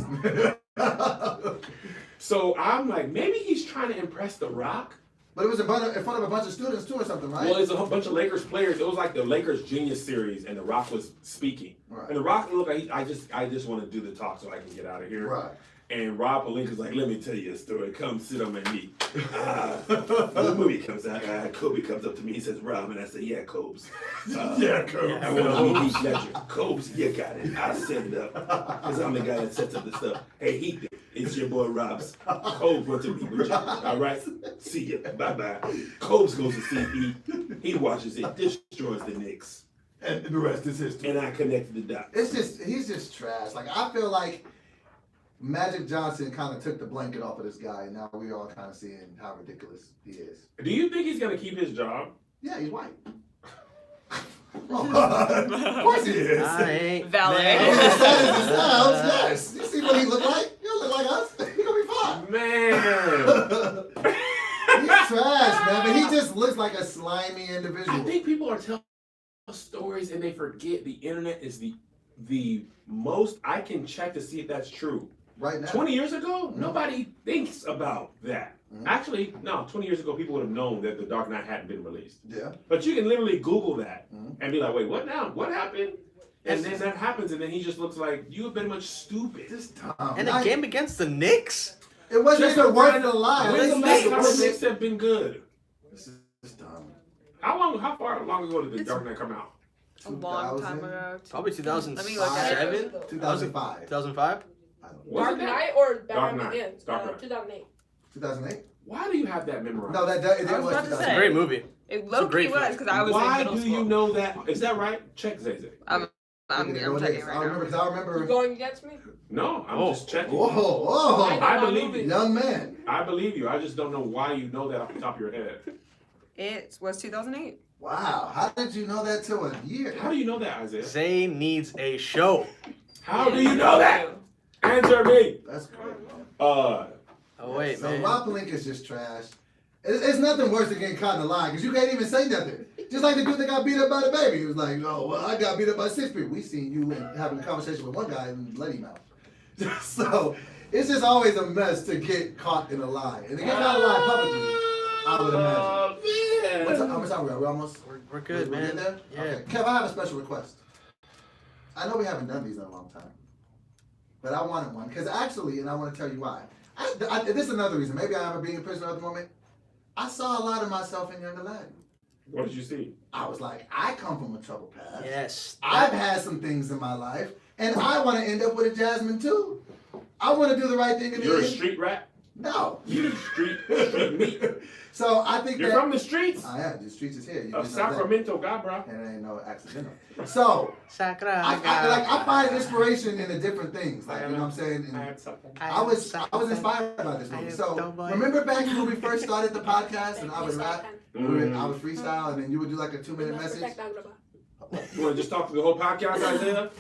B: So I'm like, maybe he's trying to impress The Rock.
E: But it was in front of a bunch of students too, or something, right?
B: Well, it's a whole bunch of Lakers players. It was like the Lakers Genius Series, and The Rock was speaking.
E: Right.
B: And The Rock looked like I just want to do the talk so I can get out of here.
E: Right.
B: And Rob Pelinka's like, let me tell you a story. Come sit on my knee. The movie comes out. Kobe comes up to me. He says, Rob. And I say, yeah, Cobes.
E: Yeah, Cobes.
B: I want to meet Heath Ledger. Cobes, you got it. I'll set it up. Because I'm the guy that sets up the stuff. Hey, Heath, it's your boy Rob's. Cobes wants to meet with you. All right? See ya. Bye-bye. Cobes goes to see Heath. He watches it. Destroys the Knicks.
E: And the rest is history.
B: And I connected the dots.
E: He's just trash. Like, I feel like Magic Johnson kind of took the blanket off of this guy, and now we're all kind of seeing how ridiculous he is.
B: Do you think he's going to keep his job?
E: Yeah, he's white. Of course he is.
D: I ain't
C: Valid.
D: mad.
E: Yes. You see what he look like? He'll look like us. He gonna be fine.
B: Man.
E: He's trash, man. But he just looks like a slimy individual.
B: I think people are telling stories and they forget the internet is the most I can check to see if that's true.
E: Right now.
B: 20 years ago, nobody thinks about that. Actually, no, 20 years ago, people would have known that The Dark Knight hadn't been released.
E: Yeah.
B: But you can literally Google that and be like, wait, what now? What happened? And then that happens, and then he just looks like, you have been much stupid.
E: Just dumb.
D: And a game against the Knicks?
E: It wasn't
B: Just
E: even worth
B: random-
E: the lie.
B: When's the
E: Let's
B: last time the
E: make
B: Knicks have been good?
E: This is dumb.
B: How far long ago did The Dark Knight come out?
C: A long time ago.
D: Probably 2007?
C: Let me look at it.
E: 2005.
D: 2005?
B: Was
F: Dark
B: it that?
F: Knight or
B: Dark
F: Batman
B: Knight.
F: Begins?
B: Dark Knight.
F: 2008.
E: 2008?
B: Why do you have that memorized?
E: No, it
C: I was
E: was
C: about to
E: 2008.
C: say.
D: Great movie.
C: It low-key
D: great
C: was
D: film.
C: because I was in
B: Why
C: middle
B: do
C: school.
B: you know that? Is that right? Check Zay.
C: I'm checking
E: I
C: right
E: remember
C: now.
E: because I remember.
F: You going against me?
B: No, I'm just checking.
E: Whoa.
B: I believe you.
E: Young man.
B: I believe you. I just don't know why you know that off the top of your head.
C: It was 2008.
E: Wow. How did you know that to a year?
B: How do you know that, Isaiah?
D: Zay needs a show.
B: How do you know that? Answer me.
E: That's great, man.
D: Oh, wait,
E: So
D: man.
E: Rob Pelinka is just trash. It's nothing worse than getting caught in a lie because you can't even say nothing. Just like the dude that got beat up by the baby. He was like, oh, well, I got beat up by 6 people. We seen you having a conversation with one guy and let him out. So it's just always a mess to get caught in a lie. And to get caught in a lie publicly, I would imagine. How much time we got? We're almost?
D: We're good,
E: We're
D: man.
E: getting there?
D: Yeah.
E: Okay. Kev, I have a special request. I know we haven't done these in a long time. But I wanted one. Because actually, and I want to tell you why. This is another reason. Maybe I am being a prisoner at the moment. I saw a lot of myself in Young Aladdin.
B: What did you see?
E: I was like, I come from a troubled past.
D: Yes.
E: I've had some things in my life, and I want to end up with a Jasmine too. I want to do the right thing in the
B: You're a
E: end.
B: street rat?
E: No.
B: You street meat.
E: So I think
B: You're
E: that
B: from the streets
E: I am. The streets is here. You
B: of
E: just know that.
B: Sacramento, Gabra.
E: And it ain't no accidental. So I find inspiration in the different things. Like, you know what I'm saying? And I was inspired by this movie. So remember back when we first started the podcast and I would rap, I would freestyle, and then you would do like a 2-minute message.
B: You want to just talk to the whole podcast, Isaiah?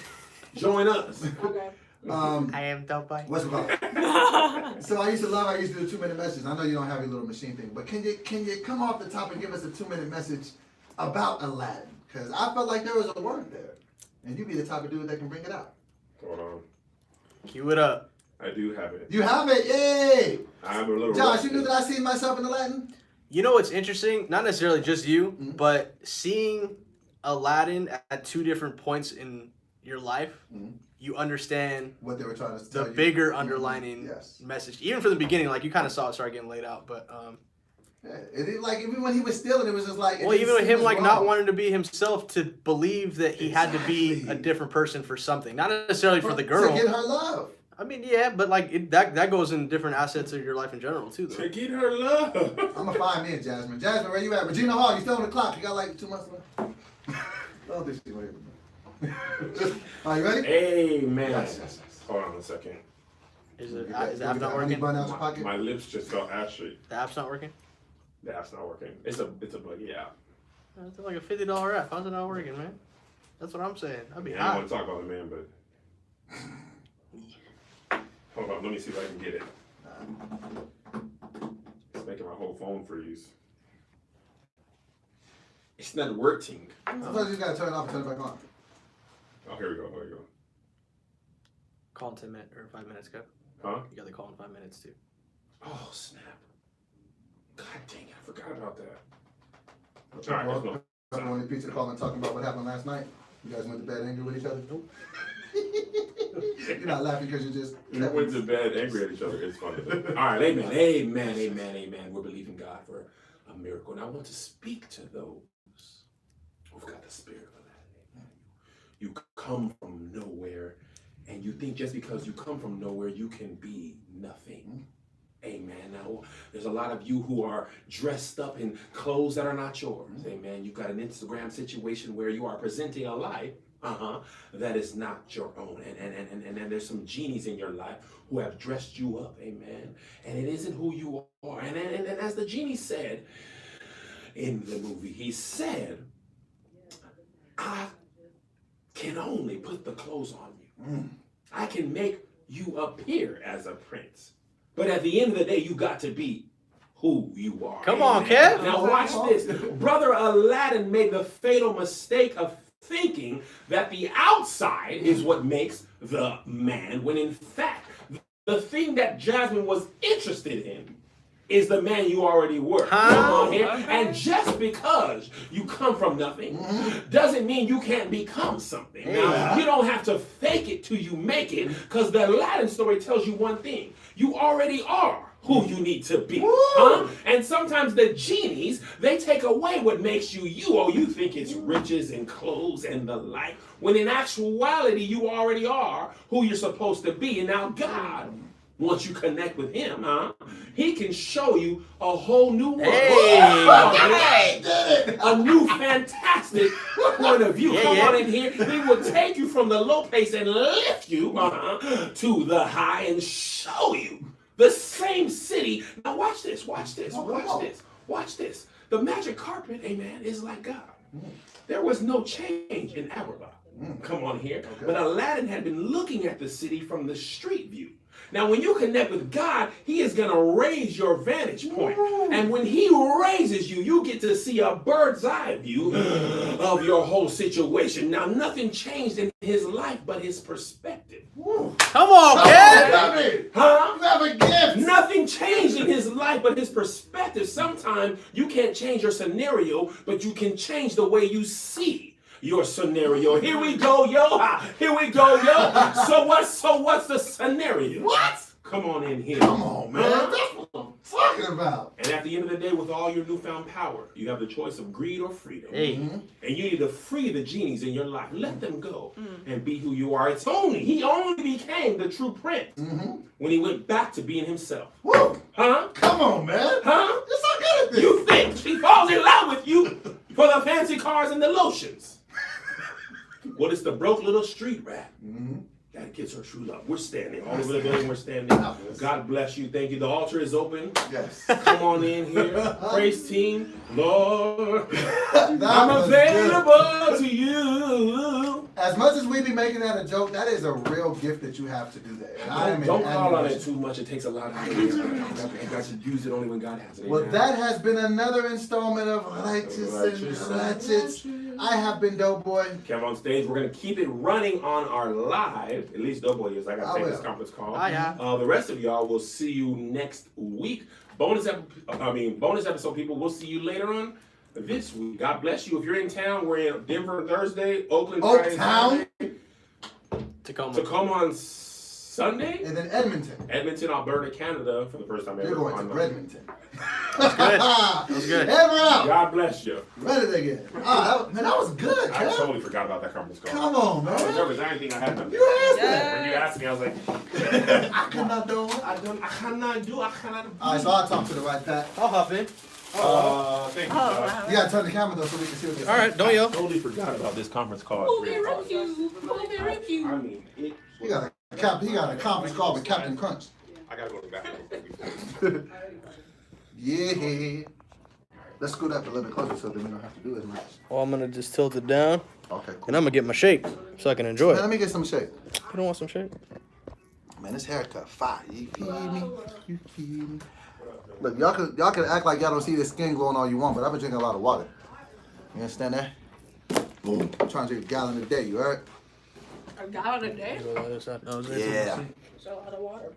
B: Join us.
F: Okay.
D: I am dope boy.
E: What's it called? So I used to do the 2-minute message. I know you don't have your little machine thing, but can you come off the top and give us a 2-minute message about Aladdin? Because I felt like there was a word there, and you be the type of dude that can bring it out.
B: Hold on.
D: Cue it up.
B: I do have it.
E: You have it, yay!
B: I'm a little
E: Josh,
B: rusty.
E: you knew that I seen myself in Aladdin?
D: You know what's interesting? Not necessarily just you,
E: Mm-hmm.
D: but seeing Aladdin at 2 different points in your life, you understand
E: What they were trying to tell
D: the
E: you.
D: bigger underlining
E: Yes.
D: message. Even from the beginning, like you kind of saw it start getting laid out, but
E: Yeah, it like even when he was stealing, it was just like.
D: well, even with him like not wanting to be himself, to believe that he had to be a
E: Exactly.
D: different person for something, not necessarily for the
E: To
D: girl.
E: get her love.
D: I mean, yeah, but like that goes in different assets of your life in general too, though.
B: To get her love.
E: I'm gonna find me a Jasmine. Jasmine, where you at? Regina Hall, you still on the clock? You got like 2 months left. Oh, this shit. Are you ready?
B: Amen.
E: Yes.
B: Hold on a second.
D: Is the
E: You
D: app
E: got
D: not
E: honey
D: working?
E: bun out your pocket?
B: My lips just felt ashy.
D: The app's not working?
B: The app's not working. It's a buggy app.
D: It's like a $50 app. How's it not working, man? That's what I'm saying. I'd be
B: Yeah, I don't
D: hot.
B: want to talk about the man, but hold on. Let me see if I can get it. It's making my whole phone freeze. It's not working.
E: Sometimes you just gotta turn it off and turn it back on.
B: Oh, here we go. Here we go.
D: Call in 10 minutes or 5 minutes, go.
B: Huh?
D: You got the call in 5 minutes too.
B: Oh, snap. God dang it. I forgot about that. All right, let's go.
E: Everyone in the pizza calling talking about what happened last night. You guys went to bed angry with each other? Nope. You're not laughing because you just.
B: We went to bed angry at each other. It's funny. All right, amen, amen, amen, amen. We're believing God for a miracle. And I want to speak to those who've got the spirit of that. You come from nowhere, and you think just because you come from nowhere, you can be nothing. Amen. Now, there's a lot of you who are dressed up in clothes that are not yours. Amen. You've got an Instagram situation where you are presenting a life that is not your own. And there's some genies in your life who have dressed you up. Amen. And it isn't who you are. And as the genie said in the movie, he said, I can only put the clothes on you. I can make you appear as a prince. But at the end of the day, you got to be who you are.
D: Come on, Kev.
B: Now watch this. Brother Aladdin made the fatal mistake of thinking that the outside is what makes the man, when in fact, the thing that Jasmine was interested in is the man you already were. Come on here. And just because you come from nothing doesn't mean you can't become something. Now, you don't have to fake it till you make it, because the Aladdin story tells you one thing. You already are who you need to be. And sometimes the genies, they take away what makes you you. Oh, you think it's riches and clothes and the like, when in actuality, you already are who you're supposed to be. And now God, once you connect with him, he can show you a whole new world. A new fantastic point of view. Come on in here. He will take you from the low place and lift you to the high and show you the same city. Now watch this, watch this, watch this, watch this. The magic carpet, amen, is like God. There was no change in Agrabah. Come on here. But Aladdin had been looking at the city from the street view. Now, when you connect with God, he is going to raise your vantage point. And when he raises you, you get to see a bird's eye view of your whole situation. Now, nothing changed in his life but his perspective.
D: Come on, Kev.
B: Huh?
E: You have a gift.
B: Nothing changed in his life but his perspective. Sometimes you can't change your scenario, but you can change the way you see your scenario. Here we go, yo. Here we go, yo. So what's the scenario?
E: What?
B: Come on in here.
E: Come on, man. That's what I'm talking about.
B: And at the end of the day, with all your newfound power, you have the choice of greed or freedom. And you need to free the genies in your life. Let them go and be who you are. He only became became the true prince when he went back to being himself.
E: Woo!
B: Huh?
E: Come on, man.
B: Huh?
E: You're so good at this.
B: You think she falls in love with you for the fancy cars and the lotions? Well, it's the broke little street rat. That gets her true love. We're standing. All over the building, we're standing. God bless you. Thank you. The altar is open.
E: Yes.
B: Come on in here. Praise team. Lord, I'm
E: was
B: available to you.
E: As much as we be making that a joke, that is a real gift that you have to do that. And I am in
B: Don't call on it
E: admiration.
B: too much. It takes a lot out of you. You got to use it only when God has it.
E: Well,
B: Amen.
E: that has been another installment of Righteous and Ratchets. I have been Doughboy.
B: Kev on stage. We're going to keep it running on our live. At least Doughboy is. I got to take this conference call. The rest of y'all will see you next week. Bonus episode, people. We'll see you later on this week. God bless you. If you're in town, we're in Denver Thursday, Oakland Friday,
E: Oaktown.
B: Saturday,
D: Tacoma.
B: Tacoma on Sunday,
E: And then Edmonton.
B: Edmonton, Alberta, Canada for the first time ever.
E: You're going to Redmonton.
D: That's good. That was good.
E: And we're out.
B: God bless you.
E: Ready it again. Man, that was good,
B: I
E: Kev.
B: totally forgot about that conference call.
E: Come on,
B: I was
E: man.
B: nervous. I didn't think I had nothing.
E: You asked
C: Yeah.
B: When you asked me, I was like,
E: I cannot do it.
B: I cannot do.
E: All right, so I'll talk to the right Pat.
D: I'll hop in.
B: Thank you. Josh.
E: You gotta turn the camera though so we can see what they're
D: All right, don't yell.
B: Totally forgot about this conference call.
F: Movie review. Movie review.
B: I mean,
E: He got a conference call with Captain Crunch.
B: I gotta go to the bathroom.
E: Yeah. Let's scoot up a little bit closer so that we don't have to do as much.
D: Well, I'm gonna just tilt it down,
E: Okay, cool.
D: and I'm gonna get my shake so I can enjoy
E: Man, let
D: it.
E: me get some shake.
D: You don't want some shake?
E: Man, this haircut fire. You feel me? You feel me? Look, y'all can act like y'all don't see the skin glowing all you want, but I've been drinking a lot of water. You understand that? Boom. I'm trying to drink a gallon a day, you heard?
F: A gallon a day.
E: Yeah.
F: So a lot of water.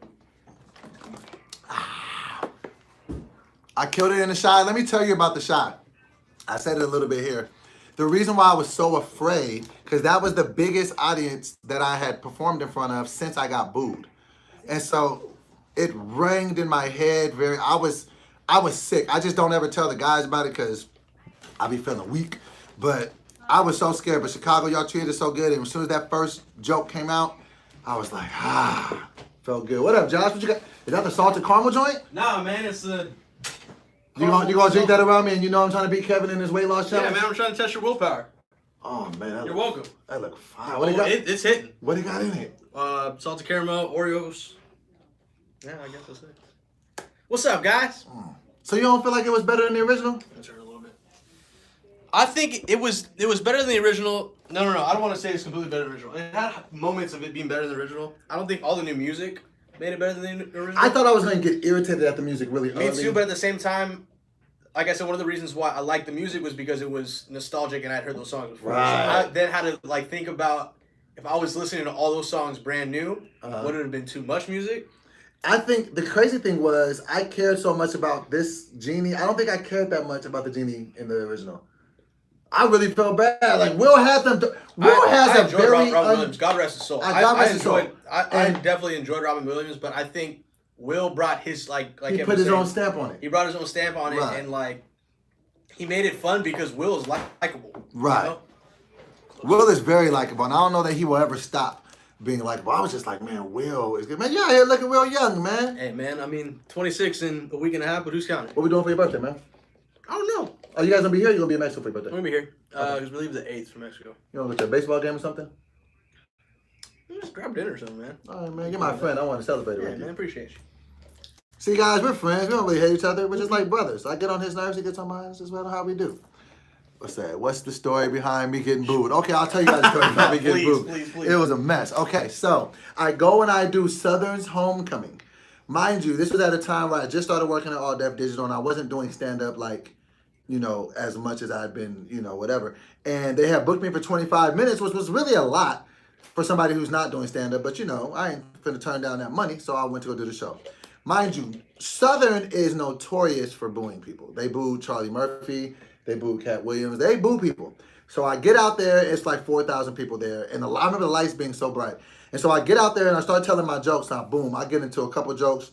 E: I killed it in the shot. Let me tell you about the shot. I said it a little bit here. The reason why I was so afraid, because that was the biggest audience that I had performed in front of since I got booed. And so it rang in my head I was sick. I just don't ever tell the guys about it because I be feeling weak. But I was so scared. But Chicago, y'all treated us so good. And as soon as that first joke came out, I was like, felt good. What up, Josh? What you got? Is that the salted caramel joint?
D: Nah, man, it's a.
E: You gonna drink that around me and you know I'm trying to beat Kevin in his weight loss
D: Yeah,
E: challenge?
D: man, I'm trying to test your willpower.
E: Oh man,
D: You're welcome.
E: That look fine.
D: Oh,
E: What it got?
D: it's hitting.
E: What it got in it?
D: Salted caramel, Oreos. Yeah, I guess that's it. What's up, guys?
E: So you don't feel like it was better than the original?
D: Let's hear it a little bit. I think it was better than the original. No. I don't want to say it's completely better than the original. It had moments of it being better than the original. I don't think all the new music made it better than the original.
E: I thought I was gonna get irritated at the music really
D: Me
E: early.
D: too, but at the same time, like I said, one of the reasons why I liked the music was because it was nostalgic and I'd heard those songs before.
E: Right.
D: So I then had to like think about if I was listening to all those songs brand new, would it have been too much music?
E: I think the crazy thing was I cared so much about this Genie. I don't think I cared that much about the Genie in the original. I really felt bad. Like Will had them. Will has
D: I
E: a
D: enjoyed
E: very
D: Robin Williams. God rest his soul.
E: God rest his soul.
D: I
E: And-
D: definitely enjoyed Robin Williams, but I think Will brought his like
E: he
D: Evan
E: put his
D: said,
E: own stamp on it.
D: He brought his own stamp on it,
E: Right.
D: and like he made it fun because Will is likable.
E: Right.
D: You know?
E: Will is very likable, and I don't know that he will ever stop being likable. I was just like, man, Will is good. Man, you out here looking real young, man.
D: Hey man, I mean 26 in a week and a half, but who's counting?
E: What we doing for your birthday, man?
D: I don't know.
E: Oh, you guys gonna be here? Or you gonna be in Mexico for your
D: I'm
E: birthday?
D: gonna be here because we leave the 8th for Mexico.
E: You wanna go to a baseball game or something?
D: Just grab dinner or something, man.
E: All right, man. You're my friend. I want to celebrate it
D: Yeah,
E: with
D: man,
E: you.
D: appreciate you.
E: See, guys, we're friends. We don't really hate each other. We're just like brothers. I get on his nerves. He gets on mine. It's just how we do. What's that? What's the story behind me getting booed? Okay, I'll tell you guys the story behind me getting booed.
D: Please.
E: It was a mess. Okay, so I go and I do Southern's Homecoming. Mind you, this was at a time where I just started working at All Def Digital and I wasn't doing stand-up like, you know, as much as I'd been, you know, whatever. And they had booked me for 25 minutes, which was really a lot for somebody who's not doing stand-up. But, you know, I ain't finna turn down that money, so I went to go do the show. Mind you, Southern is notorious for booing people. They booed Charlie Murphy. They booed Cat Williams. They boo people. So I get out there. It's like 4,000 people there. And I remember the lights being so bright. And so I get out there and I start telling my jokes. Now, boom, I get into a couple jokes,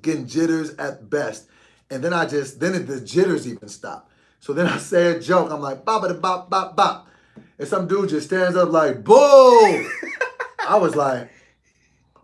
E: getting jitters at best. And then the jitters even stop. So then I say a joke. I'm like, bop, bop, bop, bop. And some dude just stands up like, boo! I was like,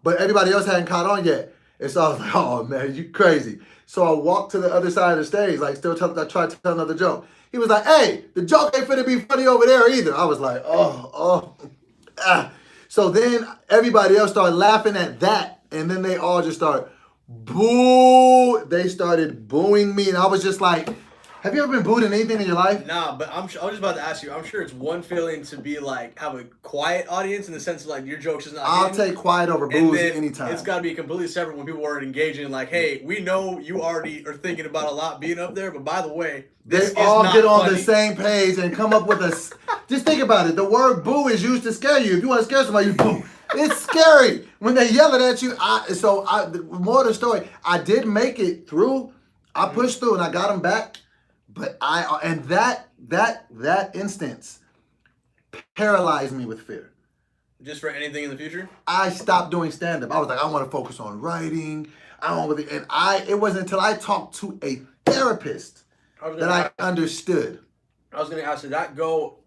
E: but everybody else hadn't caught on yet. And so I was like, oh man, you crazy. So I walked to the other side of the stage, like I tried to tell another joke. He was like, hey, the joke ain't finna be funny over there either. I was like, ah. So then everybody else started laughing at that, and then they all just started boo. They started booing me, and I was just like, have you ever been booed in anything in your life?
D: Nah, but I was just about to ask you. I'm sure it's one feeling to be like have a quiet audience in the sense of like your jokes is not.
E: I'll take quiet over booze anytime.
D: It's got to be completely separate when people are engaging. Like, hey, we know you already are thinking about a lot being up there, but by the way, this
E: they all
D: is not
E: get on
D: funny.
E: the same page and come up with a. Just think about it. The word "boo" is used to scare you. If you want to scare somebody, you boo. It's scary when they yelling at you. The more of the story, I did make it through. I pushed through and I got them back. But that instance paralyzed me with fear.
D: Just for anything in the future?
E: I stopped doing stand-up. I was like, I want to focus on writing. It wasn't until I talked to a therapist that I understood.
D: I was gonna ask, did that go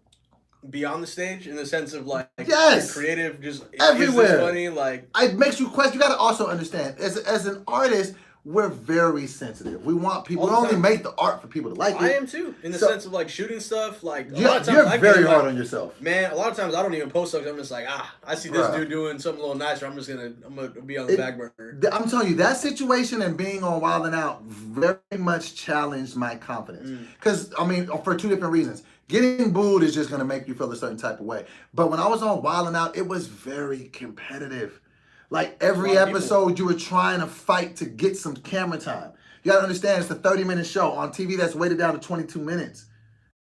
D: beyond the stage in the sense of like
E: yes,
D: creative, just
E: everywhere?
D: Is this funny? Like
E: it makes you question. You got to also understand, as an artist, we're very sensitive. We want people. We only make the art for people to like it.
D: I am too, in the sense of like shooting stuff. Like
E: you're very hard on yourself,
D: man. A lot of times I don't even post stuff. I'm just like, I see this dude doing something a little nicer. I'm gonna be on the back burner.
E: I'm telling you, that situation and being on Wild 'N Out very much challenged my confidence. Because for two different reasons. Getting booed is just gonna make you feel a certain type of way. But when I was on Wild 'N Out, it was very competitive. Like every episode, you were trying to fight to get some camera time. You gotta understand, it's a 30-minute show on TV that's weighted down to 22 minutes.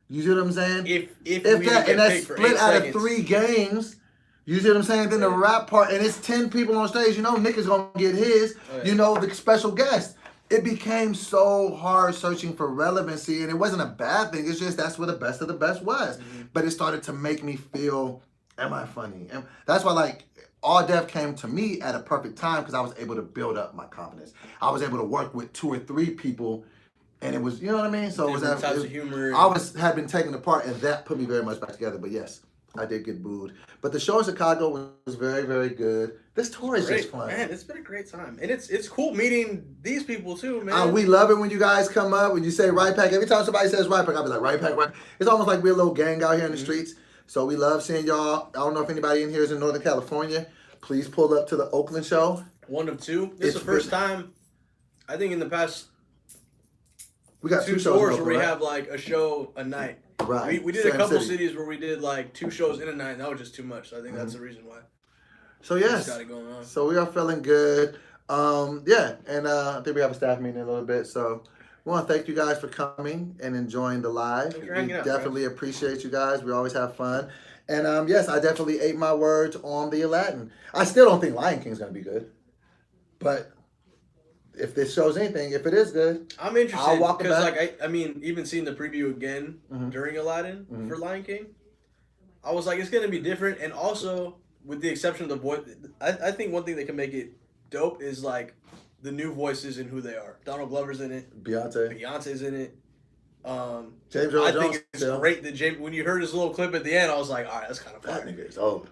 E: You see what I'm saying?
D: If
E: that, and that's split out of 3 games. You see what I'm saying? Then the rap part, and it's 10 people on stage. You know, Nick is gonna get his. You know, the special guest. It became so hard searching for relevancy, and it wasn't a bad thing. It's just that's where the best of the best was. But it started to make me feel, am I funny? That's why, like, All Def came to me at a perfect time because I was able to build up my confidence. I was able to work with 2 or 3 people, and it was, you know what I mean? So it was
D: types of humor.
E: had been taken apart, and that put me very much back together. But yes, I did get booed. But the show in Chicago was very, very good. This tour is just fun.
D: Man, it's been a great time. And it's cool meeting these people too, man.
E: We love it when you guys come up, when you say Right Pack. Every time somebody says Right Pack, I'll be like, Right Pack, Right Pack. It's almost like we're a little gang out here in the streets. So we love seeing y'all. I don't know if anybody in here is in Northern California. Please pull up to the Oakland show.
D: 1 of 2. This is the first time, I think in the past
E: we got
D: 2 tours where we have like a show a night.
E: Right.
D: We did a couple cities where we did like 2 shows in a night, and that was just too much. So I think that's the reason why.
E: So yes.
D: Got it going on.
E: So we are feeling good. And I think we have a staff meeting in a little bit. So we want to thank you guys for coming and enjoying the live.
D: Thanks for hanging out,
E: definitely appreciate you guys. We always have fun. And yes, I definitely ate my words on the Aladdin. I still don't think Lion King's gonna be good, but if this shows anything, if it is good,
D: I'm interested.
E: I'll walk
D: because
E: back.
D: I mean, even seeing the preview again during Aladdin for Lion King, I was like, it's gonna be different. And also, with the exception of the voice, I think one thing that can make it dope is like the new voices and who they are. Donald Glover's in it. Beyonce's in it.
E: James Earl
D: I
E: Jones
D: think it's great that James. When you heard his little clip at the end, I was like, all right, that's kind of
E: that
D: fire.
E: nigga is old.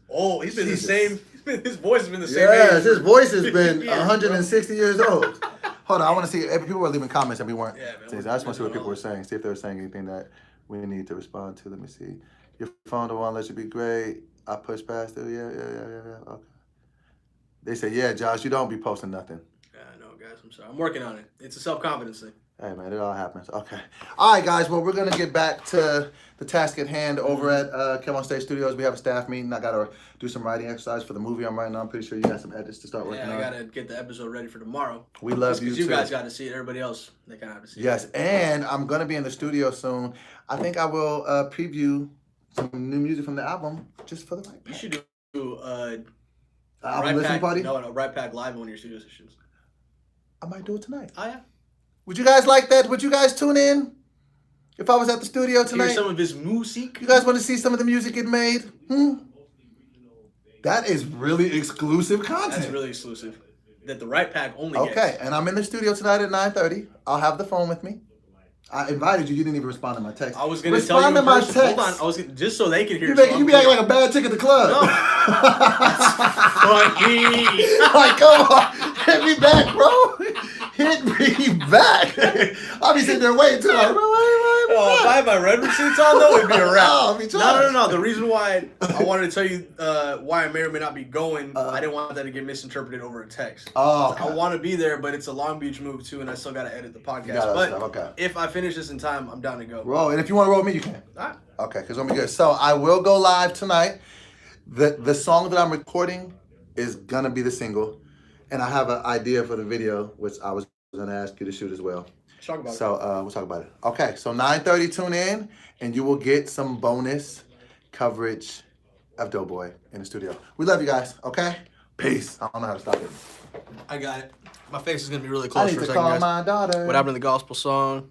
D: Oh, he's been the same. His voice has been the same.
E: Yes,
D: age
E: his voice has been
D: years,
E: 160 years old. Hold on, I want to see if people were leaving comments and we weren't.
D: Yeah, man,
E: I just want to see what people were saying. See if they were saying anything that we need to respond to. Let me see. Your phone don't want to let you be great. I push past it. Yeah. Okay. They say, yeah, Josh, you don't be posting nothing.
D: Yeah, I know, guys. I'm sorry. I'm working on it. It's a self-confidence thing.
E: Hey, man, it all happens. Okay. All right, guys. Well, we're going to get back to the task at hand over at Come On Stage Studios. We have a staff meeting. I got to do some writing exercise for the movie I'm writing on. I'm pretty sure you got some edits to start working on.
D: Yeah, I got to get the episode ready for tomorrow.
E: We love you, too.
D: Because you guys got to see it. Everybody else, they kind of have to see it.
E: Yes, and I'm going to be in the studio soon. I think I will preview some new music from the album just for the Right Pack.
D: You should do
E: album
D: Right
E: listening
D: Pack,
E: party?
D: No, Right Pack live on one of your studio sessions.
E: I might do it tonight.
D: Oh, yeah.
E: Would you guys like that? Would you guys tune in if I was at the studio tonight?
D: Hear some of his music.
E: You guys want to see some of the music get made? That is really exclusive content.
D: That's really exclusive. That the Right Pack only gets.
E: Okay, and I'm in the studio tonight at 9:30. I'll have the phone with me. I invited you. You didn't even respond to my text.
D: I was gonna
E: respond
D: tell you
E: to
D: in
E: my
D: person.
E: text.
D: Hold on, I was just so they can hear.
E: You,
D: so
E: be acting like a bad chick at the club.
D: No. Funny.
E: Like, come on, hit me back, bro. Hit me back. I'll be sitting there waiting too. Like,
D: Oh, if I had my red receipts on though, it'd be a wrap.
E: Oh, be
D: No. The reason why I wanted to tell you why I may or may not be going, I didn't want that to get misinterpreted over a text.
E: Oh, okay.
D: I want to be there, but it's a Long Beach move too, and I still got to edit the podcast. But
E: okay.
D: if I finish this in time, I'm down to go.
E: Roll, and if you want to roll with me, you can.
D: All right.
E: Okay, because I'm good. So I will go live tonight. The song that I'm recording is gonna be the single, and I have an idea for the video, which I was gonna ask you to shoot as well.
D: Let's talk about it.
E: So we'll talk about it. Okay, so 9:30, tune in, and you will get some bonus coverage of Doughboy in the studio. We love you guys. Okay, peace. I don't know how to stop it.
D: I got it. My face is gonna be really
E: I
D: close
E: need
D: for a
E: to
D: second,
E: call
D: guys.
E: my daughter.
D: What happened to the gospel song?